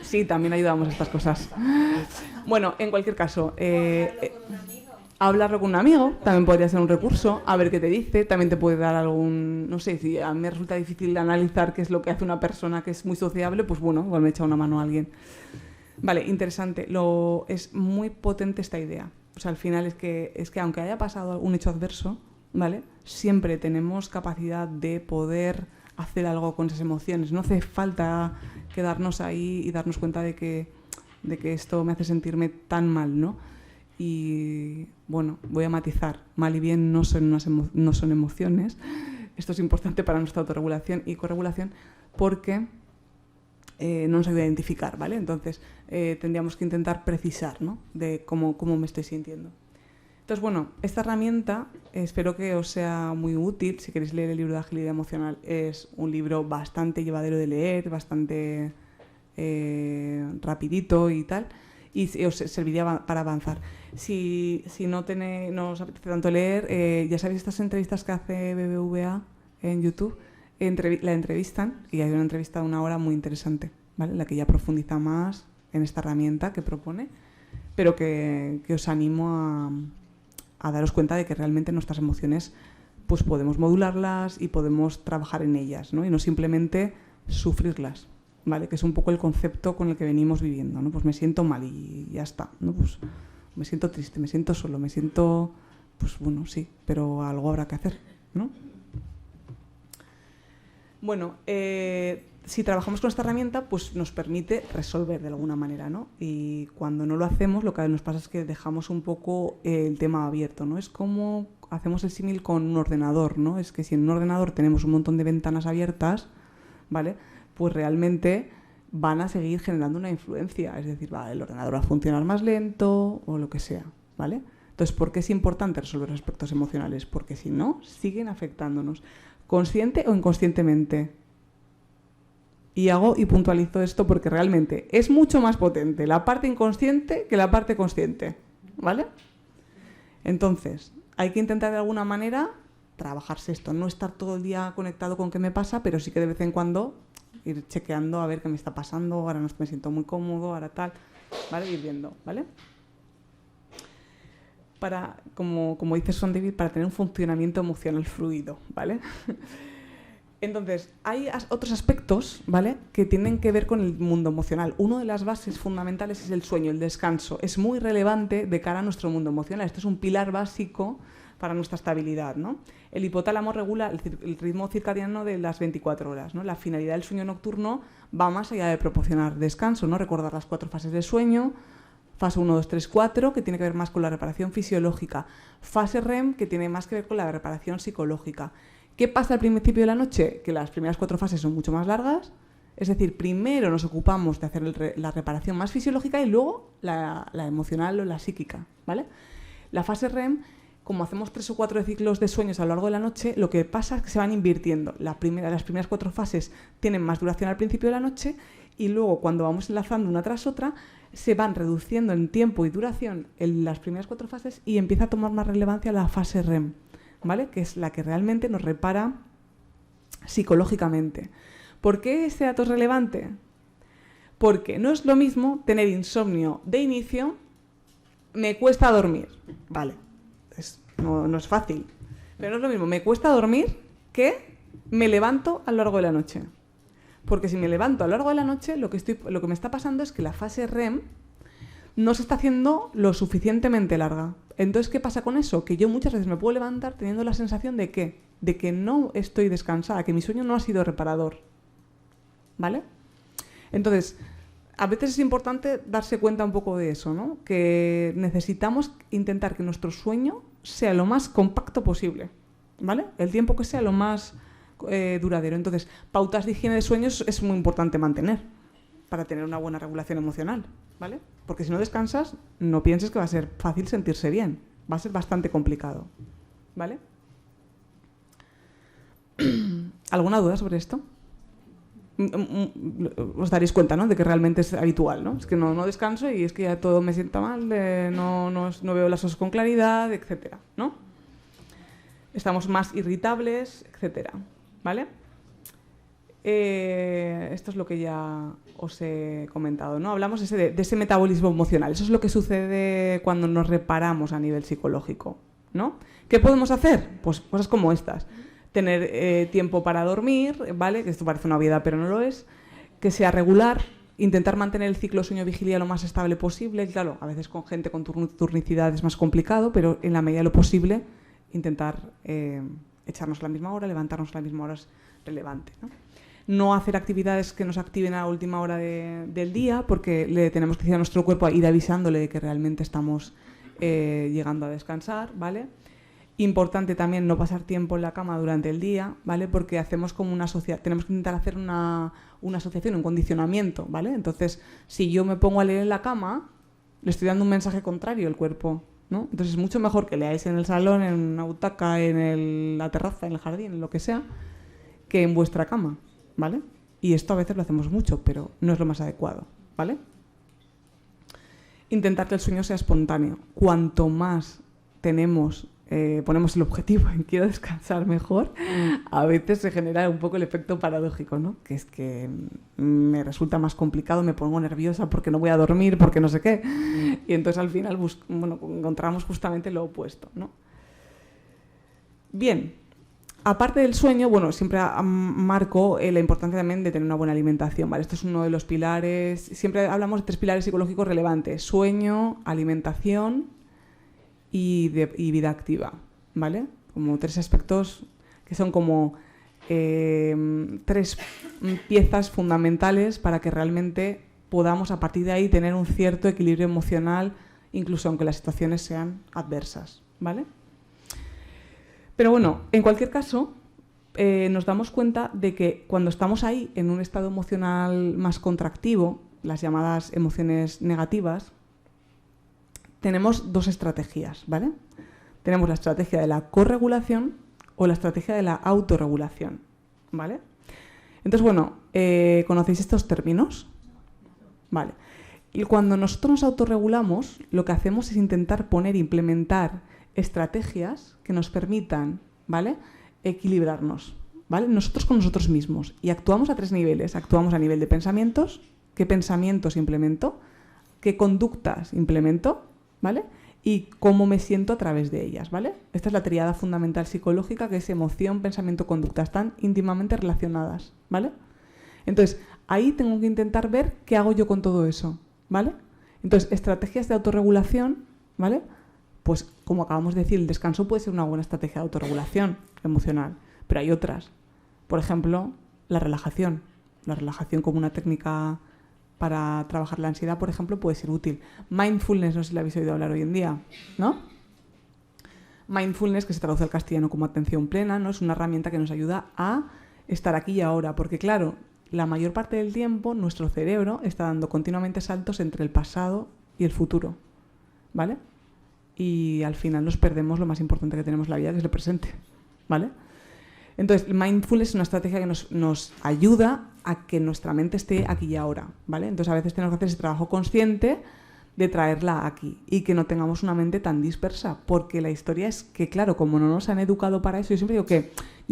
Sí, también ayudamos a estas cosas. Bueno, en cualquier caso, hablarlo con un amigo también podría ser un recurso, a ver qué te dice, también te puede dar algún, no sé, si a mí me resulta difícil analizar qué es lo que hace una persona que es muy sociable, pues bueno, igual me echa una mano a alguien. Vale, interesante, es muy potente esta idea. O sea, al final es que aunque haya pasado un hecho adverso, ¿vale? Siempre tenemos capacidad de poder hacer algo con esas emociones. No hace falta quedarnos ahí y darnos cuenta de que esto me hace sentirme tan mal, ¿no? Y bueno, voy a matizar, mal y bien no son emociones. Esto es importante para nuestra autorregulación y corregulación porque no nos ayuda a identificar, ¿vale? Entonces tendríamos que intentar precisar, ¿no? De cómo me estoy sintiendo. Entonces, bueno, esta herramienta espero que os sea muy útil. Si queréis leer el libro de agilidad emocional, es un libro bastante llevadero de leer, bastante rapidito y tal, y os serviría para avanzar. Si no os apetece tanto leer, ya sabéis estas entrevistas que hace BBVA en YouTube, la entrevistan, y hay una entrevista de 1 hora muy interesante, ¿vale? La que ya profundiza más en esta herramienta que propone, pero que os animo a daros cuenta de que realmente nuestras emociones pues podemos modularlas y podemos trabajar en ellas, ¿no? Y no simplemente sufrirlas, ¿vale? Que es un poco el concepto con el que venimos viviendo, ¿no? Pues me siento mal y ya está, ¿no? Pues me siento triste, me siento solo, me siento, pues bueno, sí, pero algo habrá que hacer, ¿no? Bueno, si trabajamos con esta herramienta, pues nos permite resolver de alguna manera, ¿no? Y cuando no lo hacemos, lo que nos pasa es que dejamos un poco el tema abierto, ¿no? Es como hacemos el símil con un ordenador, ¿no? Es que si en un ordenador tenemos un montón de ventanas abiertas, ¿vale? Pues realmente van a seguir generando una influencia. Es decir, el ordenador va a funcionar más lento o lo que sea, ¿vale? Entonces, ¿por qué es importante resolver los aspectos emocionales? Porque si no, siguen afectándonos, consciente o inconscientemente. Y hago y puntualizo esto porque realmente es mucho más potente la parte inconsciente que la parte consciente, ¿vale? Entonces, hay que intentar de alguna manera trabajarse esto, no estar todo el día conectado con qué me pasa, pero sí que de vez en cuando ir chequeando a ver qué me está pasando, ahora no me siento muy cómodo, ahora tal, ¿vale? Ir viendo, ¿vale? Como dice Son David, para tener un funcionamiento emocional fluido, ¿vale? Entonces, hay otros aspectos, ¿vale?, que tienen que ver con el mundo emocional. Una de las bases fundamentales es el sueño, el descanso. Es muy relevante de cara a nuestro mundo emocional. Esto es un pilar básico para nuestra estabilidad, ¿no? El hipotálamo regula el ritmo circadiano de las 24 horas, ¿no? La finalidad del sueño nocturno va más allá de proporcionar descanso, ¿no? Recordar las 4 fases del sueño, fase 1, 2, 3, 4, que tiene que ver más con la reparación fisiológica, fase REM, que tiene más que ver con la reparación psicológica. ¿Qué pasa al principio de la noche? Que las primeras 4 fases son mucho más largas, es decir, primero nos ocupamos de hacer la reparación más fisiológica y luego la emocional o la psíquica, ¿vale? La fase REM, como hacemos 3 o 4 ciclos de sueños a lo largo de la noche, lo que pasa es que se van invirtiendo. Las primeras 4 fases tienen más duración al principio de la noche y luego, cuando vamos enlazando una tras otra, se van reduciendo en tiempo y duración en las primeras 4 fases y empieza a tomar más relevancia la fase REM, ¿vale? Que es la que realmente nos repara psicológicamente. ¿Por qué este dato es relevante? Porque no es lo mismo tener insomnio de inicio, me cuesta dormir, vale, no es fácil, pero no es lo mismo, me cuesta dormir que me levanto a lo largo de la noche. Porque si me levanto a lo largo de la noche, lo que me está pasando es que la fase REM no se está haciendo lo suficientemente larga. Entonces, ¿qué pasa con eso? Que yo muchas veces me puedo levantar teniendo la sensación de que no estoy descansada, que mi sueño no ha sido reparador. ¿Vale? Entonces, a veces es importante darse cuenta un poco de eso, ¿no? Que necesitamos intentar que nuestro sueño sea lo más compacto posible, ¿vale? El tiempo que sea lo más duradero. Entonces, pautas de higiene de sueños es muy importante mantener para tener una buena regulación emocional, ¿vale? Porque si no descansas, no pienses que va a ser fácil sentirse bien. Va a ser bastante complicado, ¿vale? ¿Alguna duda sobre esto? Os daréis cuenta, ¿no? De que realmente es habitual, ¿no? Es que no descanso y es que ya todo me sienta mal, no veo las cosas con claridad, etcétera, ¿no? Estamos más irritables, etcétera, ¿vale? Esto es lo que ya os he comentado, ¿no? Hablamos de ese metabolismo emocional. Eso es lo que sucede cuando nos reparamos a nivel psicológico, ¿no? ¿Qué podemos hacer? Pues cosas como estas. Tener tiempo para dormir, ¿vale? Que esto parece una obviedad, pero no lo es. Que sea regular, intentar mantener el ciclo sueño-vigilia lo más estable posible. Claro, a veces con gente con turnicidad es más complicado, pero en la medida de lo posible intentar echarnos a la misma hora, levantarnos a la misma hora es relevante, ¿no? No hacer actividades que nos activen a la última hora del día, porque le tenemos que decir a nuestro cuerpo, ir avisándole de que realmente estamos llegando a descansar, ¿vale? Importante también no pasar tiempo en la cama durante el día, ¿vale? Porque hacemos como tenemos que intentar hacer una asociación, un condicionamiento, ¿vale? Entonces, si yo me pongo a leer en la cama, le estoy dando un mensaje contrario al cuerpo, ¿no? Entonces es mucho mejor que leáis en el salón, en una butaca, en la terraza, en el jardín, en lo que sea, que en vuestra cama, ¿vale? Y esto a veces lo hacemos mucho, pero no es lo más adecuado, ¿vale? Intentar que el sueño sea espontáneo. Cuanto más ponemos el objetivo en quiero descansar mejor, a veces se genera un poco el efecto paradójico, ¿no? Que es que me resulta más complicado, me pongo nerviosa porque no voy a dormir, porque no sé qué. Y entonces al final encontramos justamente lo opuesto, ¿no? Bien, aparte del sueño, siempre marco la importancia también de tener una buena alimentación, ¿vale? Esto es uno de los pilares, siempre hablamos de 3 pilares psicológicos relevantes: sueño, alimentación y vida activa, ¿vale? Como 3 aspectos que son como 3 piezas fundamentales para que realmente podamos a partir de ahí tener un cierto equilibrio emocional, incluso aunque las situaciones sean adversas, ¿vale? Pero bueno, en cualquier caso, nos damos cuenta de que cuando estamos ahí en un estado emocional más contractivo, las llamadas emociones negativas, tenemos 2 estrategias, ¿vale? Tenemos la estrategia de la corregulación o la estrategia de la autorregulación, ¿vale? Entonces, ¿conocéis estos términos? Vale. Y cuando nosotros nos autorregulamos, lo que hacemos es intentar implementar estrategias que nos permitan, ¿vale?, equilibrarnos, ¿vale? Nosotros con nosotros mismos. Y actuamos a 3 niveles. Actuamos a nivel de pensamientos. ¿Qué pensamientos implemento? ¿Qué conductas implemento? ¿Vale? Y cómo me siento a través de ellas, ¿vale? Esta es la tríada fundamental psicológica, que es emoción, pensamiento, conducta. Están íntimamente relacionadas, ¿vale? Entonces, ahí tengo que intentar ver qué hago yo con todo eso, ¿vale? Entonces, estrategias de autorregulación, ¿vale?, Pues como acabamos de decir, el descanso puede ser una buena estrategia de autorregulación emocional, pero hay otras. Por ejemplo, la relajación. La relajación como una técnica para trabajar la ansiedad, por ejemplo, puede ser útil. Mindfulness, no sé si la habéis oído hablar hoy en día, ¿no? Mindfulness, que se traduce al castellano como atención plena, ¿no? Es una herramienta que nos ayuda a estar aquí y ahora, porque claro, la mayor parte del tiempo nuestro cerebro está dando continuamente saltos entre el pasado y el futuro, ¿vale? Y al final nos perdemos lo más importante que tenemos en la vida, que es el presente, ¿vale? Entonces, el mindfulness es una estrategia que nos ayuda a que nuestra mente esté aquí y ahora, ¿vale? Entonces, a veces tenemos que hacer ese trabajo consciente de traerla aquí y que no tengamos una mente tan dispersa, porque la historia es que, claro, como no nos han educado para eso, yo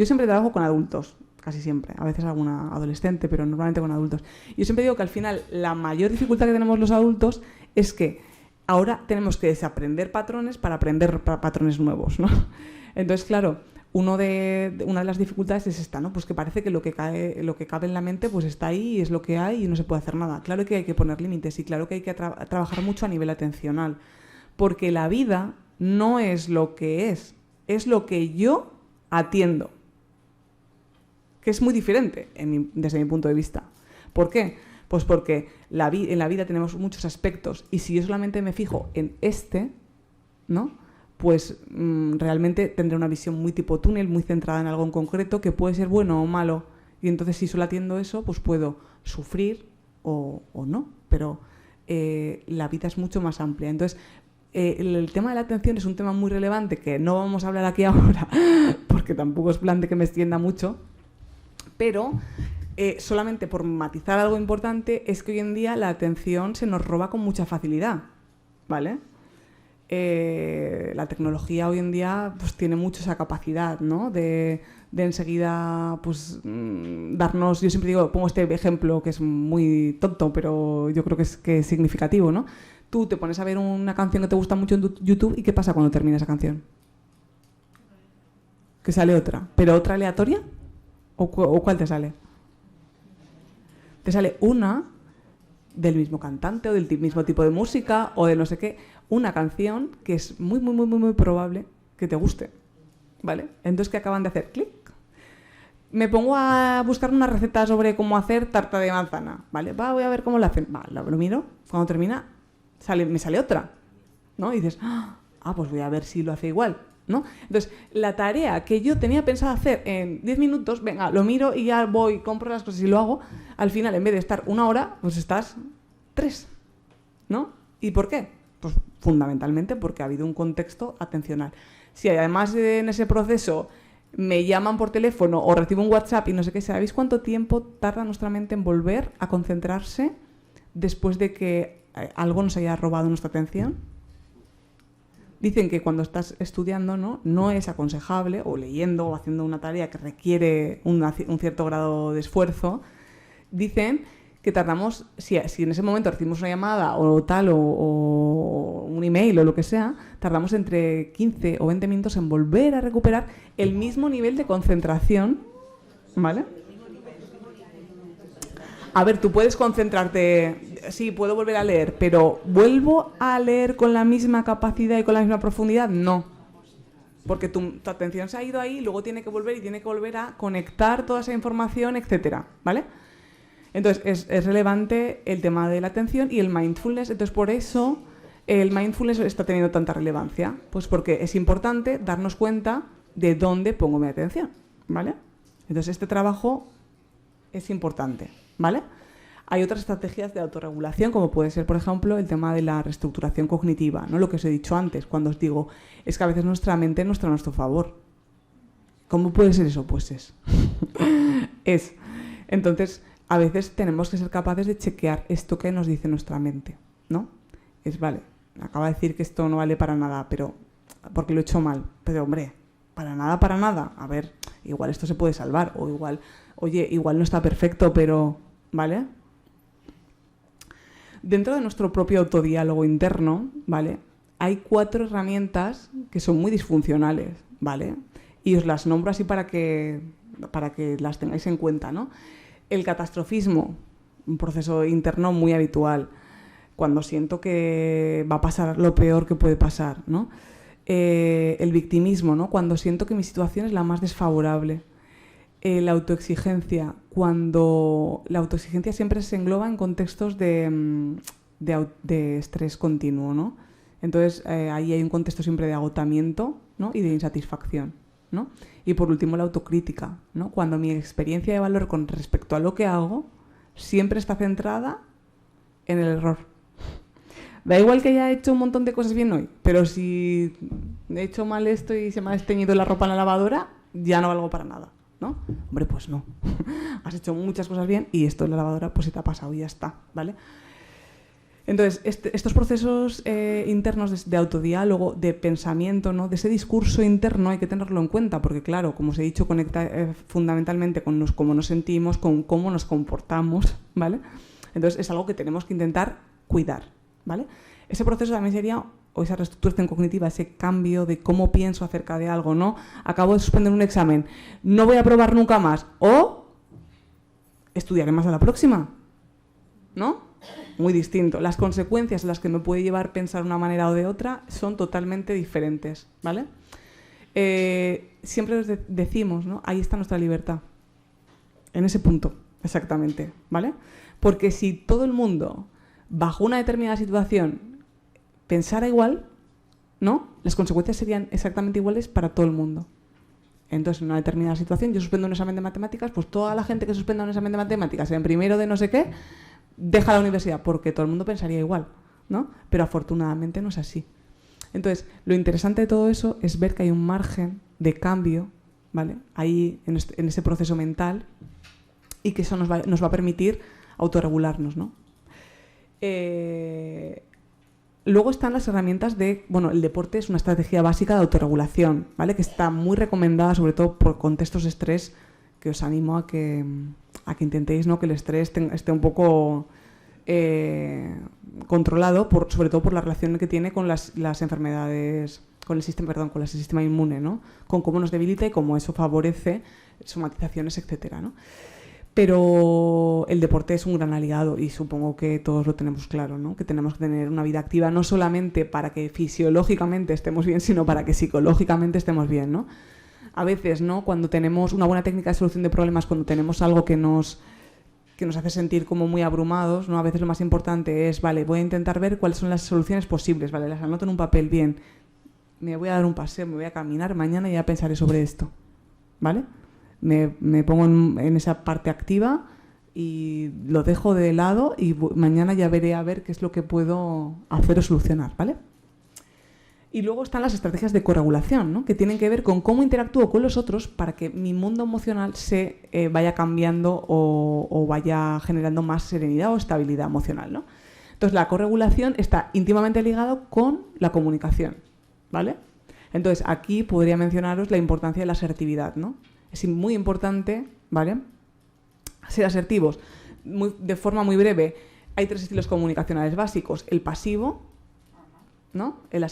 siempre trabajo con adultos, casi siempre, a veces alguna adolescente, pero normalmente con adultos. Yo siempre digo que al final la mayor dificultad que tenemos los adultos es que ahora tenemos que desaprender patrones para aprender patrones nuevos, ¿no? Entonces, claro, una de las dificultades es esta, ¿no? Pues que parece que lo que cabe en la mente pues está ahí y es lo que hay y no se puede hacer nada. Claro que hay que poner límites y claro que hay que trabajar mucho a nivel atencional, porque la vida no es lo que es lo que yo atiendo, que es muy diferente desde mi punto de vista. ¿Por qué? Pues porque en la vida tenemos muchos aspectos y si yo solamente me fijo en ¿no? Pues realmente tendré una visión muy tipo túnel, muy centrada en algo en concreto, que puede ser bueno o malo. Y entonces si solo atiendo eso, pues puedo sufrir o no. Pero la vida es mucho más amplia. Entonces, el tema de la atención es un tema muy relevante que no vamos a hablar aquí ahora, porque tampoco es plan de que me extienda mucho. Pero solamente por matizar algo importante es que hoy en día la atención se nos roba con mucha facilidad, ¿vale? La tecnología hoy en día pues tiene mucho esa capacidad, ¿no? de enseguida pues darnos, yo siempre digo, pongo este ejemplo que es muy tonto, pero yo creo que es significativo, ¿no? Tú te pones a ver una canción que te gusta mucho en YouTube y ¿qué pasa cuando termina esa canción? Que sale otra, pero otra aleatoria ¿o cuál te sale? Te sale una del mismo cantante o del mismo tipo de música o de no sé qué, una canción que es muy, muy, muy, muy, muy probable que te guste, ¿vale? Entonces, ¿qué acaban de hacer? Clic. Me pongo a buscar una receta sobre cómo hacer tarta de manzana, ¿vale? Voy a ver cómo la hacen. Lo miro, cuando termina, me sale otra, ¿no? Y dices, pues voy a ver si lo hace igual, ¿no? Entonces, la tarea que yo tenía pensado hacer en 10 minutos, venga, lo miro y ya voy, compro las cosas y lo hago, al final, en vez de estar 1 hora, pues estás 3, ¿no? ¿Y por qué? Pues fundamentalmente porque ha habido un contexto atencional. Si además en ese proceso me llaman por teléfono o recibo un WhatsApp y no sé qué, ¿sabéis cuánto tiempo tarda nuestra mente en volver a concentrarse después de que algo nos haya robado nuestra atención? Dicen que cuando estás estudiando no es aconsejable, o leyendo o haciendo una tarea que requiere un cierto grado de esfuerzo, dicen que tardamos, si en ese momento recibimos una llamada o tal, o un email o lo que sea, tardamos entre 15 o 20 minutos en volver a recuperar el mismo nivel de concentración, ¿vale? A ver, tú puedes concentrarte, sí, puedo volver a leer, pero ¿vuelvo a leer con la misma capacidad y con la misma profundidad? No. Porque tu atención se ha ido ahí, luego tiene que volver a conectar toda esa información, etcétera, ¿vale? Entonces, es relevante el tema de la atención y el mindfulness. Entonces, por eso el mindfulness está teniendo tanta relevancia. Pues porque es importante darnos cuenta de dónde pongo mi atención, ¿vale? Entonces, este trabajo es importante, ¿vale? Hay otras estrategias de autorregulación, como puede ser, por ejemplo, el tema de la reestructuración cognitiva, ¿no? Lo que os he dicho antes, cuando os digo, es que a veces nuestra mente no está a nuestro favor. ¿Cómo puede ser eso? Pues es. Entonces, a veces tenemos que ser capaces de chequear esto que nos dice nuestra mente, ¿no? Vale, acaba de decir que esto no vale para nada, pero porque lo he hecho mal. Pero, hombre, para nada. A ver, igual esto se puede salvar, o igual, oye, igual no está perfecto, pero, ¿vale? Dentro de nuestro propio autodiálogo interno, ¿vale? Hay 4 herramientas que son muy disfuncionales, ¿vale? Y os las nombro así para que las tengáis en cuenta, ¿no? El catastrofismo, un proceso interno muy habitual, cuando siento que va a pasar lo peor que puede pasar, ¿no? el victimismo, ¿no? Cuando siento que mi situación es la más desfavorable. La autoexigencia, cuando la autoexigencia siempre se engloba en contextos de estrés continuo, ¿no? Entonces, ahí hay un contexto siempre de agotamiento, ¿no? Y de insatisfacción, ¿no? Y por último, la autocrítica, ¿no? Cuando mi experiencia de valor con respecto a lo que hago siempre está centrada en el error. Da igual que haya hecho un montón de cosas bien hoy, pero si he hecho mal esto y se me ha desteñido la ropa en la lavadora, ya no valgo para nada, ¿no? Hombre, pues no. Has hecho muchas cosas bien y esto en la lavadora pues se te ha pasado y ya está, ¿vale? Entonces, estos procesos internos de autodiálogo, de pensamiento, ¿no? De ese discurso interno hay que tenerlo en cuenta, porque claro, como os he dicho, conecta fundamentalmente con cómo nos sentimos, con cómo nos comportamos, ¿vale? Entonces, es algo que tenemos que intentar cuidar, ¿vale? Ese proceso también sería, o esa reestructuración cognitiva, ese cambio de cómo pienso acerca de algo, ¿no? Acabo de suspender un examen, no voy a probar nunca más, o estudiaré más a la próxima, ¿no? Muy distinto. Las consecuencias a las que me puede llevar pensar de una manera o de otra son totalmente diferentes, ¿vale? Siempre decimos, ¿no? Ahí está nuestra libertad. En ese punto, exactamente, ¿vale? Porque si todo el mundo, bajo una determinada situación, pensara igual, ¿no? Las consecuencias serían exactamente iguales para todo el mundo. Entonces, en una determinada situación, yo suspendo un examen de matemáticas, pues toda la gente que suspenda un examen de matemáticas en primero de no sé qué, deja la universidad, porque todo el mundo pensaría igual, ¿no? Pero afortunadamente no es así. Entonces, lo interesante de todo eso es ver que hay un margen de cambio, ¿vale? Ahí, en ese proceso mental, y que eso nos va a permitir autorregularnos, ¿no? Luego están las herramientas de... Bueno, el deporte es una estrategia básica de autorregulación, ¿vale? Que está muy recomendada, sobre todo por contextos de estrés, que os animo a que intentéis, ¿no? Que el estrés esté un poco controlado, sobre todo por la relación que tiene con las enfermedades, con el sistema inmune, ¿no? Con cómo nos debilita y cómo eso favorece somatizaciones, etcétera, ¿no? Pero el deporte es un gran aliado y supongo que todos lo tenemos claro, ¿no? Que tenemos que tener una vida activa no solamente para que fisiológicamente estemos bien, sino para que psicológicamente estemos bien, ¿no? A veces, ¿no? Cuando tenemos una buena técnica de solución de problemas, cuando tenemos algo que nos hace sentir como muy abrumados, ¿no? A veces lo más importante es, vale, voy a intentar ver cuáles son las soluciones posibles, ¿vale? Las anoto en un papel, bien. Me voy a dar un paseo, me voy a caminar, mañana ya pensaré sobre esto, ¿vale? Me pongo en esa parte activa y lo dejo de lado y mañana ya veré a ver qué es lo que puedo hacer o solucionar, ¿vale? Y luego están las estrategias de corregulación, ¿no? Que tienen que ver con cómo interactúo con los otros para que mi mundo emocional se vaya cambiando o vaya generando más serenidad o estabilidad emocional, ¿no? Entonces, la corregulación está íntimamente ligado con la comunicación, ¿vale? Entonces, aquí podría mencionaros la importancia de la asertividad, ¿no? Es muy importante, ¿vale? Ser asertivos. De forma muy breve, hay 3 estilos comunicacionales básicos. El pasivo, ¿no? El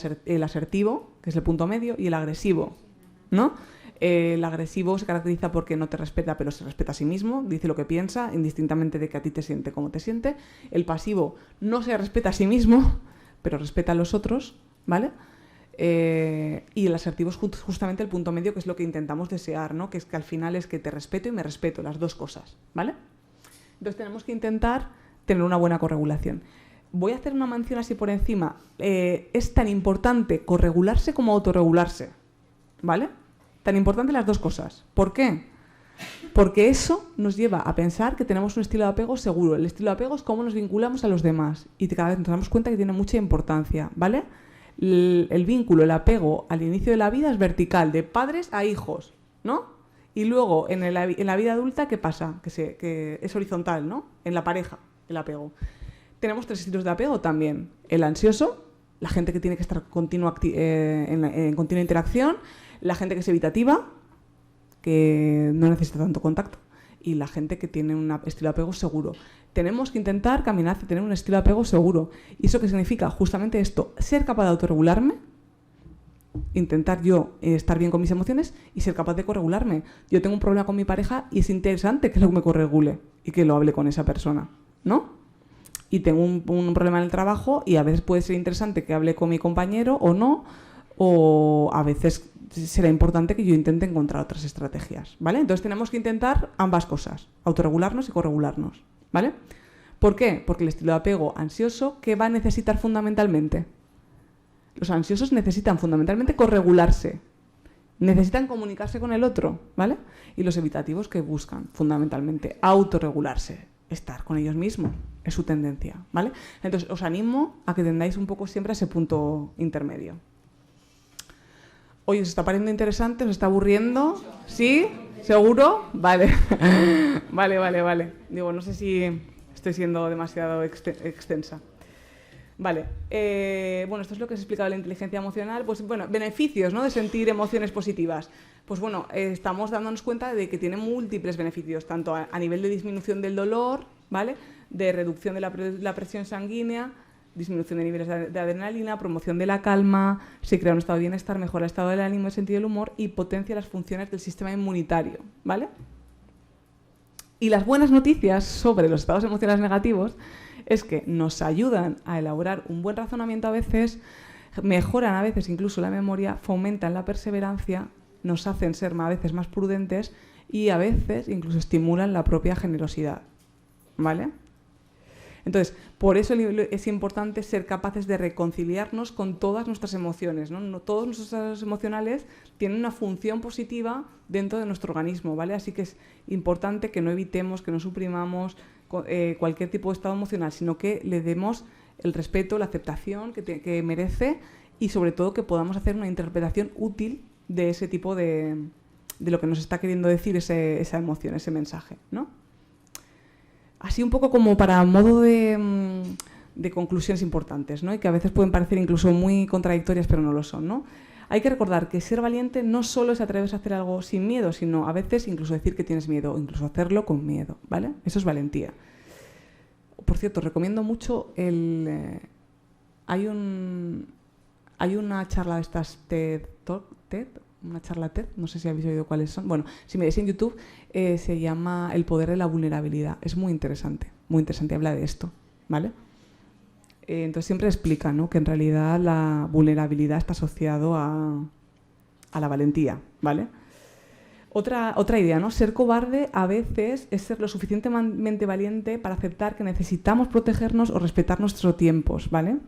asertivo, que es el punto medio, y el agresivo, ¿no? El agresivo se caracteriza porque no te respeta, pero se respeta a sí mismo, dice lo que piensa, indistintamente de que a ti te siente como te siente. El pasivo no se respeta a sí mismo, pero respeta a los otros, ¿vale? Y el asertivo es justamente el punto medio, que es lo que intentamos desear, ¿no? Que es que al final es que te respeto y me respeto, las dos cosas, ¿vale? Entonces tenemos que intentar tener una buena corregulación. Voy a hacer una mención así por encima. Es tan importante corregularse como autorregularse, ¿vale? Tan importante las dos cosas. ¿Por qué? Porque eso nos lleva a pensar que tenemos un estilo de apego seguro. El estilo de apego es cómo nos vinculamos a los demás y cada vez nos damos cuenta que tiene mucha importancia, ¿vale? El vínculo, el apego al inicio de la vida es vertical, de padres a hijos, ¿no? Y luego en la vida adulta, ¿qué pasa? Que es horizontal, ¿no? En la pareja, el apego. Tenemos 3 estilos de apego también. El ansioso, la gente que tiene que estar en continua interacción, la gente que es evitativa, que no necesita tanto contacto, y la gente que tiene un estilo de apego seguro. Tenemos que intentar caminar hacia tener un estilo de apego seguro. ¿Y eso qué significa? Justamente esto, ser capaz de autorregularme, intentar yo estar bien con mis emociones y ser capaz de corregularme. Yo tengo un problema con mi pareja y es interesante que me corregule y que lo hable con esa persona, ¿no? Y tengo un problema en el trabajo y a veces puede ser interesante que hable con mi compañero o no, o a veces será importante que yo intente encontrar otras estrategias, ¿vale? Entonces tenemos que intentar ambas cosas, autorregularnos y corregularnos, ¿vale? ¿Por qué? Porque el estilo de apego ansioso, ¿qué va a necesitar fundamentalmente? Los ansiosos necesitan fundamentalmente corregularse, necesitan comunicarse con el otro, ¿vale? Y los evitativos que buscan fundamentalmente autorregularse, estar con ellos mismos, es su tendencia, ¿vale? Entonces os animo a que tendáis un poco siempre ese punto intermedio. Oye, ¿os está pareciendo interesante? ¿Os está aburriendo? ¿Sí? ¿Seguro? Vale. Vale. Digo, no sé si estoy siendo demasiado extensa. Vale. Bueno, esto es lo que os he explicado de la inteligencia emocional. Pues bueno, beneficios, ¿no?, de sentir emociones positivas. Pues bueno, estamos dándonos cuenta de que tiene múltiples beneficios, tanto a nivel de disminución del dolor, ¿vale?, de reducción de la presión sanguínea, disminución de niveles de adrenalina, promoción de la calma, se crea un estado de bienestar, mejora el estado del ánimo, el sentido del humor y potencia las funciones del sistema inmunitario, ¿vale? Y las buenas noticias sobre los estados emocionales negativos es que nos ayudan a elaborar un buen razonamiento a veces, mejoran a veces incluso la memoria, fomentan la perseverancia, nos hacen ser a veces más prudentes y a veces incluso estimulan la propia generosidad, ¿vale? Entonces, por eso es importante ser capaces de reconciliarnos con todas nuestras emociones, ¿no? Todos nuestros estados emocionales tienen una función positiva dentro de nuestro organismo, ¿vale? Así que es importante que no evitemos, que no suprimamos cualquier tipo de estado emocional, sino que le demos el respeto, la aceptación que merece y sobre todo que podamos hacer una interpretación útil de ese tipo de lo que nos está queriendo decir esa emoción, ese mensaje, ¿no? Así un poco como para modo de conclusiones importantes, ¿no? Y que a veces pueden parecer incluso muy contradictorias, pero no lo son, ¿no? Hay que recordar que ser valiente no solo es atreverse a hacer algo sin miedo, sino a veces incluso decir que tienes miedo, o incluso hacerlo con miedo, ¿vale? Eso es valentía. Por cierto, recomiendo mucho hay una charla de estas TED, una charla TED, no sé si habéis oído cuáles son. Bueno, si me veis en YouTube, se llama El poder de la vulnerabilidad. Es muy interesante, habla de esto, ¿vale? Entonces siempre explica, ¿no?, que en realidad la vulnerabilidad está asociado a la valentía, ¿vale? Otra idea, ¿no? Ser cobarde a veces es ser lo suficientemente valiente para aceptar que necesitamos protegernos o respetar nuestros tiempos, ¿vale?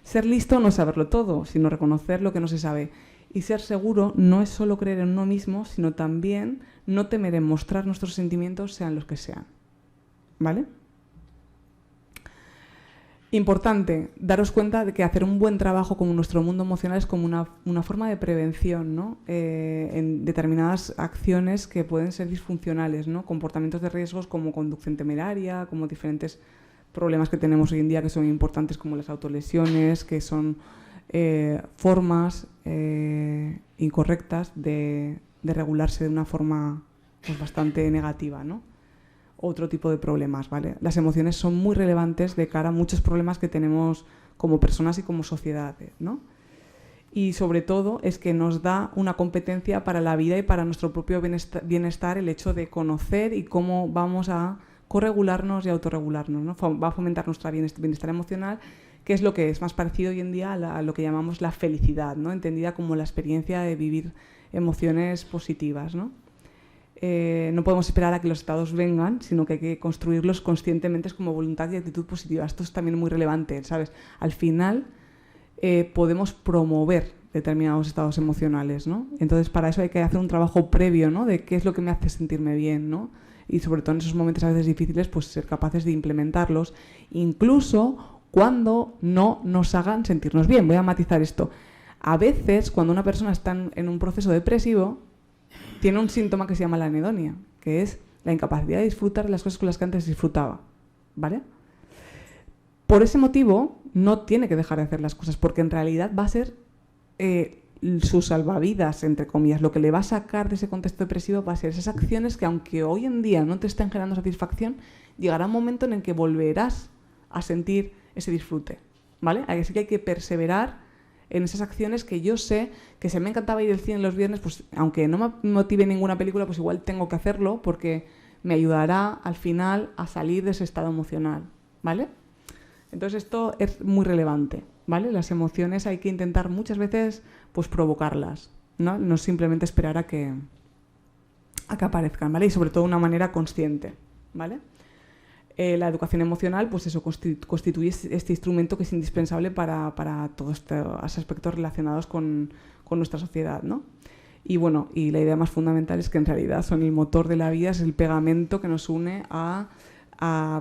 Ser listo no es saberlo todo, sino reconocer lo que no se sabe. Y ser seguro no es solo creer en uno mismo, sino también no temer en mostrar nuestros sentimientos, sean los que sean, ¿vale? Importante, daros cuenta de que hacer un buen trabajo con nuestro mundo emocional es como una forma de prevención, ¿no? En determinadas acciones que pueden ser disfuncionales, ¿no? Comportamientos de riesgos como conducción temeraria, como diferentes problemas que tenemos hoy en día que son importantes como las autolesiones, que son formas incorrectas de regularse de una forma pues, bastante negativa, ¿no? Otro tipo de problemas, ¿vale? Las emociones son muy relevantes de cara a muchos problemas que tenemos como personas y como sociedad, ¿no? Y sobre todo es que nos da una competencia para la vida y para nuestro propio bienestar el hecho de conocer y cómo vamos a corregularnos y autorregularnos, ¿no? Va a fomentar nuestro bienestar emocional, que es lo que es más parecido hoy en día a lo que llamamos la felicidad, ¿no? Entendida como la experiencia de vivir emociones positivas, ¿no? No podemos esperar a que los estados vengan, sino que hay que construirlos conscientemente como voluntad y actitud positiva. Esto es también muy relevante, ¿sabes? Al final podemos promover determinados estados emocionales, ¿no? Entonces, para eso hay que hacer un trabajo previo, ¿no? De qué es lo que me hace sentirme bien, ¿no? Y sobre todo en esos momentos a veces difíciles, pues ser capaces de implementarlos, incluso cuando no nos hagan sentirnos bien. Voy a matizar esto. A veces, cuando una persona está en un proceso depresivo, tiene un síntoma que se llama la anedonia, que es la incapacidad de disfrutar de las cosas con las que antes disfrutaba, ¿vale? Por ese motivo, no tiene que dejar de hacer las cosas, porque en realidad va a ser su salvavidas, entre comillas. Lo que le va a sacar de ese contexto depresivo va a ser esas acciones que, aunque hoy en día no te estén generando satisfacción, llegará un momento en el que volverás a sentir ese disfrute, ¿vale? Así que hay que perseverar en esas acciones que yo sé que si me encantaba ir al cine los viernes, pues aunque no me motive ninguna película, pues igual tengo que hacerlo porque me ayudará al final a salir de ese estado emocional, ¿vale? Entonces esto es muy relevante, ¿vale? Las emociones hay que intentar muchas veces pues provocarlas, ¿no? No simplemente esperar a que aparezcan, ¿vale? Y sobre todo de una manera consciente, ¿vale? La educación emocional, pues eso, constituye este instrumento que es indispensable para todos estos aspectos relacionados con nuestra sociedad, ¿no? Y bueno, y la idea más fundamental es que en realidad son el motor de la vida, es el pegamento que nos une a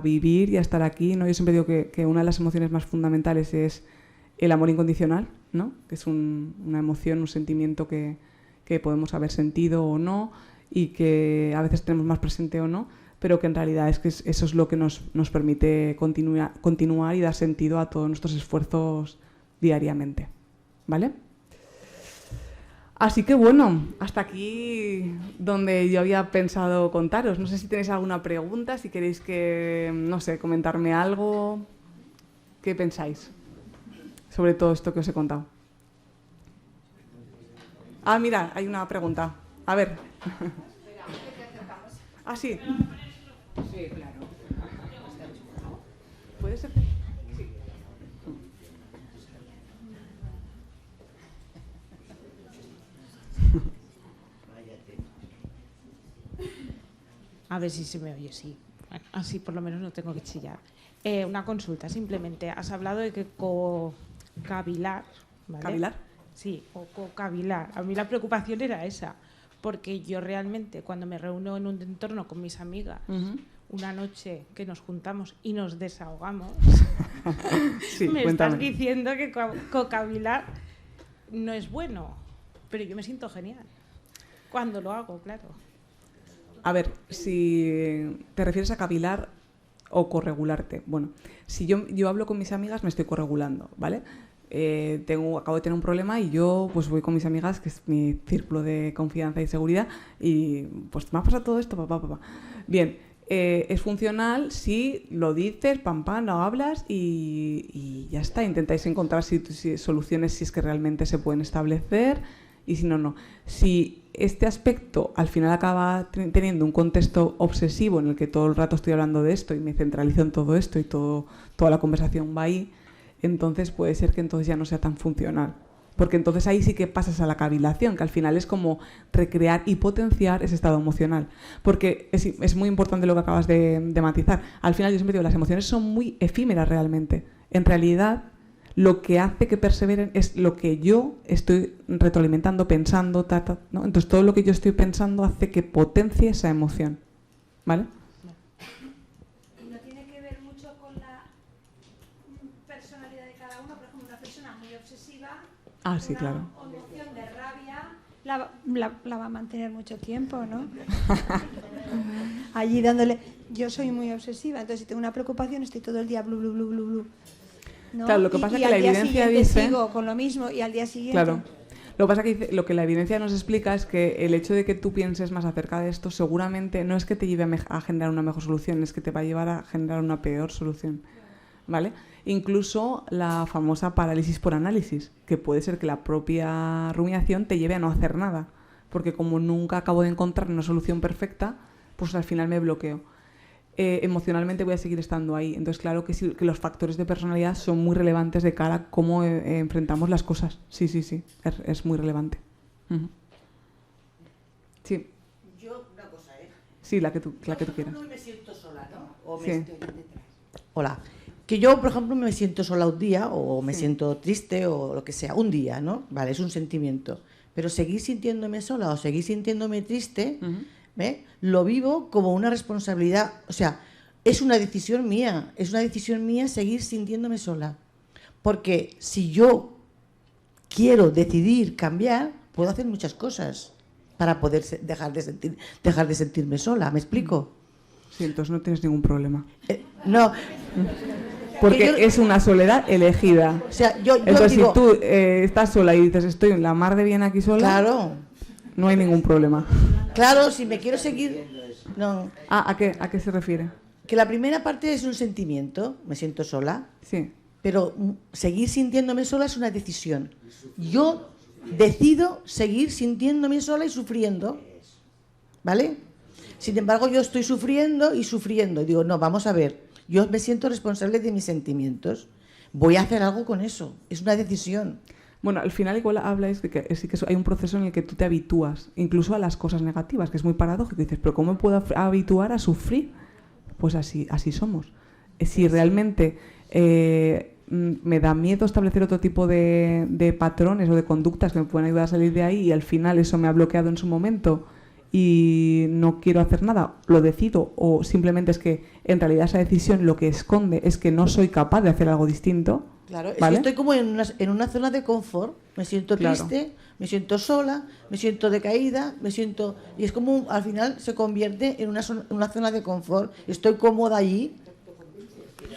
vivir y a estar aquí, ¿no? Yo siempre digo que una de las emociones más fundamentales es el amor incondicional, ¿no? Que es una emoción, un sentimiento que podemos haber sentido o no y que a veces tenemos más presente o no, pero que en realidad es que eso es lo que nos permite continuar y dar sentido a todos nuestros esfuerzos diariamente, ¿vale? Así que bueno, hasta aquí donde yo había pensado contaros. No sé si tenéis alguna pregunta, si queréis que, no sé, comentarme algo. ¿Qué pensáis sobre todo esto que os he contado? Ah, mira, hay una pregunta. A ver. Ah, sí. Sí, claro. ¿Puede ser? Sí. A ver si se me oye, sí. Bueno, así por lo menos no tengo que chillar. Una consulta, simplemente. Has hablado de que cocavilar, ¿vale? ¿Cavilar? Sí, o cocavilar. A mí la preocupación era esa, porque yo realmente cuando me reúno en un entorno con mis amigas, una noche que nos juntamos y nos desahogamos, Sí, me cuéntame. estás diciendo que cocavilar no es bueno, pero yo me siento genial cuando lo hago, claro. A ver, si te refieres a cavilar o corregularte. Bueno, si yo hablo con mis amigas, me estoy corregulando, ¿vale? Acabo de tener un problema y yo pues voy con mis amigas, que es mi círculo de confianza y seguridad, y pues me ha pasado todo esto, papá. Bien, es funcional si lo dices, pam, lo hablas y ya está. Intentáis encontrar soluciones si es que realmente se pueden establecer y si no, no. Si este aspecto al final acaba teniendo un contexto obsesivo en el que todo el rato estoy hablando de esto y me centralizo en todo esto y toda la conversación va ahí, entonces puede ser que entonces ya no sea tan funcional. Porque entonces ahí sí que pasas a la cavilación, que al final es como recrear y potenciar ese estado emocional. Porque es muy importante lo que acabas de matizar. Al final yo siempre digo, las emociones son muy efímeras realmente. En realidad, lo que hace que perseveren es lo que yo estoy retroalimentando, pensando, ¿no? Entonces todo lo que yo estoy pensando hace que potencie esa emoción. ¿Vale? ¿No tiene que ver mucho con la personalidad de cada uno? Por ejemplo, una persona muy obsesiva, Ah, sí, claro. una emoción de rabia, la va a mantener mucho tiempo, ¿no? Allí dándole... Yo soy muy obsesiva, entonces si tengo una preocupación estoy todo el día blu, blu, blu, blu, blu. ¿No? Claro, lo que pasa es que la evidencia dice... dice... sigo con lo mismo y al día siguiente... Claro. Lo que pasa es que lo que la evidencia nos explica es que el hecho de que tú pienses más acerca de esto seguramente no es que te lleve a generar una mejor solución, es que te va a llevar a generar una peor solución, ¿vale? Incluso la famosa parálisis por análisis, que puede ser que la propia rumiación te lleve a no hacer nada, porque como nunca acabo de encontrar una solución perfecta, pues al final me bloqueo. Emocionalmente voy a seguir estando ahí. Entonces, claro que sí, que los factores de personalidad son muy relevantes de cara a cómo enfrentamos las cosas. Sí, es muy relevante. Sí. Yo, una cosa, Sí, la que tú quieras. No me siento sola, ¿no? O me Sí. estoy detrás. Hola. Que yo, por ejemplo, me siento sola un día o me siento triste o lo que sea, un día, ¿no? Vale, es un sentimiento. Pero seguir sintiéndome sola o seguir sintiéndome triste, lo vivo como una responsabilidad. O sea, es una decisión mía seguir sintiéndome sola. Porque si yo quiero decidir cambiar, puedo hacer muchas cosas para poder dejar de sentirme sola. ¿Me explico? Sí, entonces no tienes ningún problema. No. Porque es una soledad elegida. O sea, yo entonces, digo, si tú estás sola y dices, estoy en la mar de bien aquí sola, claro, no hay ningún problema. claro, si me quiero seguir... No. ¿A qué se refiere? Que la primera parte es un sentimiento, me siento sola, Sí. pero seguir sintiéndome sola es una decisión. Yo decido seguir sintiéndome sola y sufriendo, ¿vale? Sin embargo, yo estoy sufriendo y digo, no, vamos a ver, yo me siento responsable de mis sentimientos, voy a hacer algo con eso. Es una decisión. Bueno, al final igual habláis de que sí que hay un proceso en el que tú te habitúas, incluso a las cosas negativas, que es muy paradójico. Y dices, ¿pero cómo me puedo habituar a sufrir? Pues así somos. Si realmente me da miedo establecer otro tipo de patrones o de conductas que me pueden ayudar a salir de ahí y al final eso me ha bloqueado en su momento y no quiero hacer nada, lo decido, o simplemente es que en realidad esa decisión lo que esconde es que no soy capaz de hacer algo distinto. Claro, ¿vale? es que estoy como en una zona de confort, me siento triste, me siento sola, me siento decaída, y es como al final se convierte en una zona de confort. Estoy cómoda allí.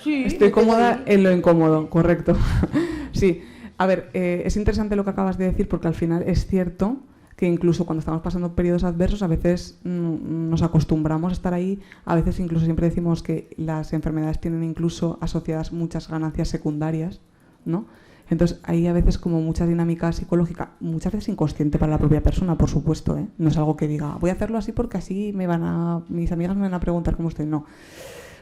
Sí, estoy cómoda en lo incómodo, correcto. Sí, a ver, es interesante lo que acabas de decir porque al final es cierto que incluso cuando estamos pasando periodos adversos a veces nos acostumbramos a estar ahí, a veces incluso siempre decimos que las enfermedades tienen incluso asociadas muchas ganancias secundarias, ¿no? Entonces hay a veces como mucha dinámica psicológica, muchas veces inconsciente para la propia persona, por supuesto, ¿eh? No es algo que diga, voy a hacerlo así porque así mis amigas me van a preguntar cómo estoy, no.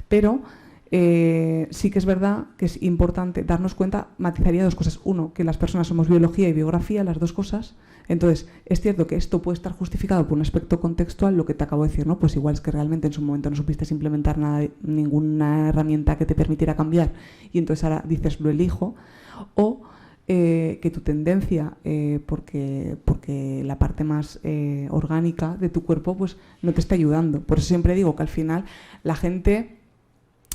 Pero sí que es verdad que es importante darnos cuenta, matizaría dos cosas. Uno, que las personas somos biología y biografía, las dos cosas. Entonces, es cierto que esto puede estar justificado por un aspecto contextual, lo que te acabo de decir, ¿no? Pues igual es que realmente en su momento no supiste implementar ninguna herramienta que te permitiera cambiar y entonces ahora dices, lo elijo. O que tu tendencia, porque la parte más orgánica de tu cuerpo pues no te está ayudando. Por eso siempre digo que al final la gente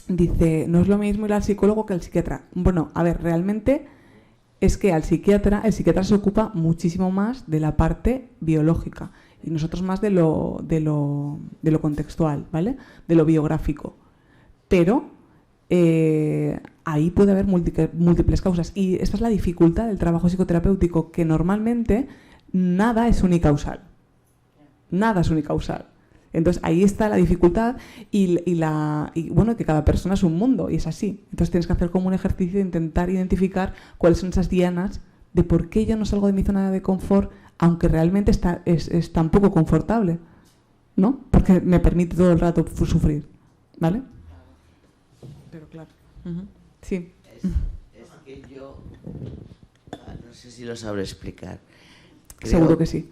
dice, no es lo mismo ir al psicólogo que al psiquiatra. Bueno, a ver, realmente es que el psiquiatra se ocupa muchísimo más de la parte biológica y nosotros más de lo contextual, ¿vale? De lo biográfico. Pero ahí puede haber múltiples causas y esta es la dificultad del trabajo psicoterapéutico, que normalmente nada es unicausal. Nada es unicausal. Entonces ahí está la dificultad y bueno, que cada persona es un mundo y es así. Entonces tienes que hacer como un ejercicio de intentar identificar cuáles son esas dianas de por qué yo no salgo de mi zona de confort, aunque realmente es tan poco confortable, ¿no? Porque me permite todo el rato sufrir, ¿vale? Pero claro. Sí. Es que yo no sé si lo sabré explicar. Seguro que sí.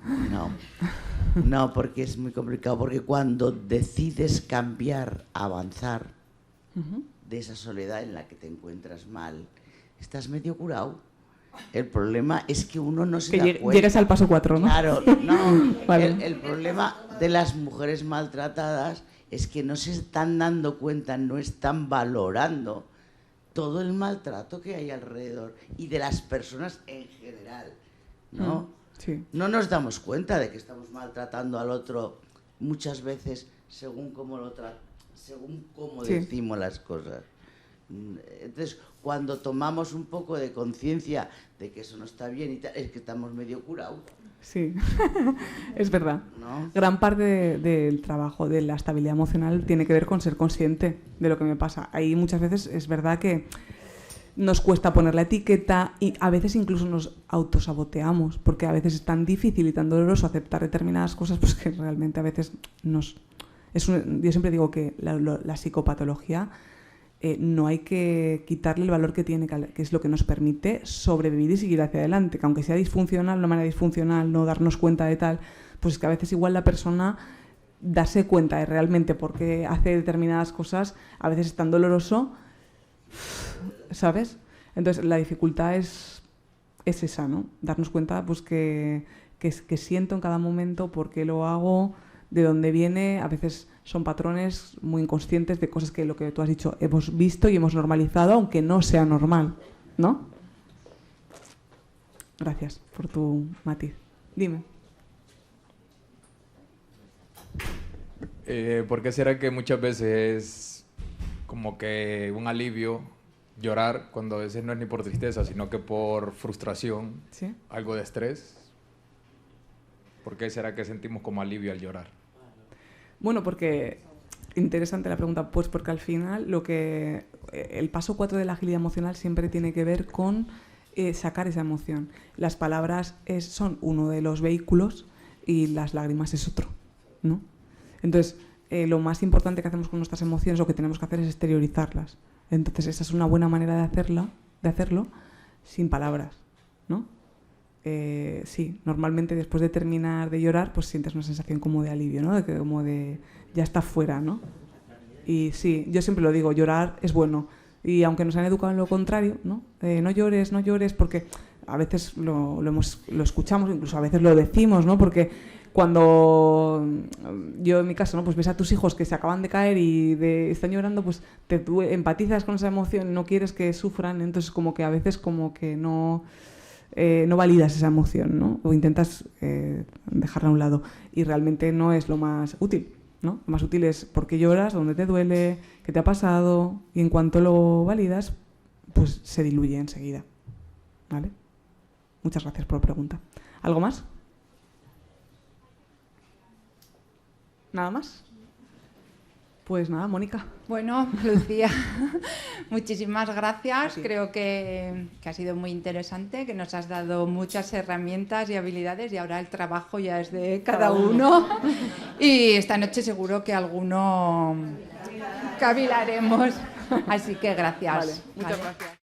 No, porque es muy complicado, porque cuando decides cambiar, avanzar de esa soledad en la que te encuentras mal, estás medio curado. El problema es que uno no se da cuenta. Llegues al paso 4, ¿no? Claro, no. Vale. El problema de las mujeres maltratadas es que no se están dando cuenta, no están valorando todo el maltrato que hay alrededor y de las personas en general, ¿no? Sí. No nos damos cuenta de que estamos maltratando al otro muchas veces según cómo decimos las cosas. Entonces, cuando tomamos un poco de conciencia de que eso no está bien y tal, es que estamos medio curados. Sí, es verdad. ¿No? Gran parte del trabajo de la estabilidad emocional tiene que ver con ser consciente de lo que me pasa. Ahí muchas veces es verdad que nos cuesta poner la etiqueta y a veces incluso nos autosaboteamos, porque a veces es tan difícil y tan doloroso aceptar determinadas cosas, pues que realmente a veces yo siempre digo que la psicopatología no hay que quitarle el valor que tiene, que es lo que nos permite sobrevivir y seguir hacia adelante, que aunque sea disfuncional, de una manera disfuncional, no darnos cuenta de tal, pues es que a veces igual la persona darse cuenta de realmente por qué hace determinadas cosas, a veces es tan doloroso, ¿sabes? Entonces la dificultad es esa, ¿no? Darnos cuenta pues que siento en cada momento, por qué lo hago, de dónde viene. A veces son patrones muy inconscientes de cosas que, lo que tú has dicho, hemos visto y hemos normalizado, aunque no sea normal, ¿no? Gracias por tu matiz. Dime. ¿Por qué será que muchas veces es como que un alivio llorar cuando a veces no es ni por tristeza, sino que por frustración, ¿Sí? algo de estrés? ¿Por qué será que sentimos como alivio al llorar? Bueno, porque interesante la pregunta, pues porque al final el paso 4 de la agilidad emocional siempre tiene que ver con sacar esa emoción. Las palabras son uno de los vehículos y las lágrimas es otro, ¿no? Entonces, lo más importante que hacemos con nuestras emociones, lo que tenemos que hacer es exteriorizarlas. Entonces, esa es una buena manera de hacerla, de hacerlo sin palabras, ¿no? Sí, normalmente después de terminar de llorar, pues sientes una sensación como de alivio, ¿no? Como de ya está fuera, ¿no? Y sí, yo siempre lo digo, llorar es bueno. Y aunque nos han educado en lo contrario, ¿no? No llores, no llores, porque a veces lo escuchamos, incluso a veces lo decimos, ¿no? Porque cuando yo en mi caso, ¿no? Pues ves a tus hijos que se acaban de caer y están llorando, pues empatizas con esa emoción, no quieres que sufran, entonces como que a veces como que no validas esa emoción, ¿no? O intentas dejarla a un lado y realmente no es lo más útil, ¿no? Lo más útil es por qué lloras, dónde te duele, qué te ha pasado, y en cuanto lo validas, pues se diluye enseguida, ¿vale? Muchas gracias por la pregunta. ¿Algo más? ¿Nada más? Pues nada, Mónica. Bueno, Lucía, muchísimas gracias. Creo que ha sido muy interesante, que nos has dado muchas herramientas y habilidades y ahora el trabajo ya es de cada uno. Y esta noche seguro que alguno cavilaremos. Así que gracias. Vale, muchas gracias.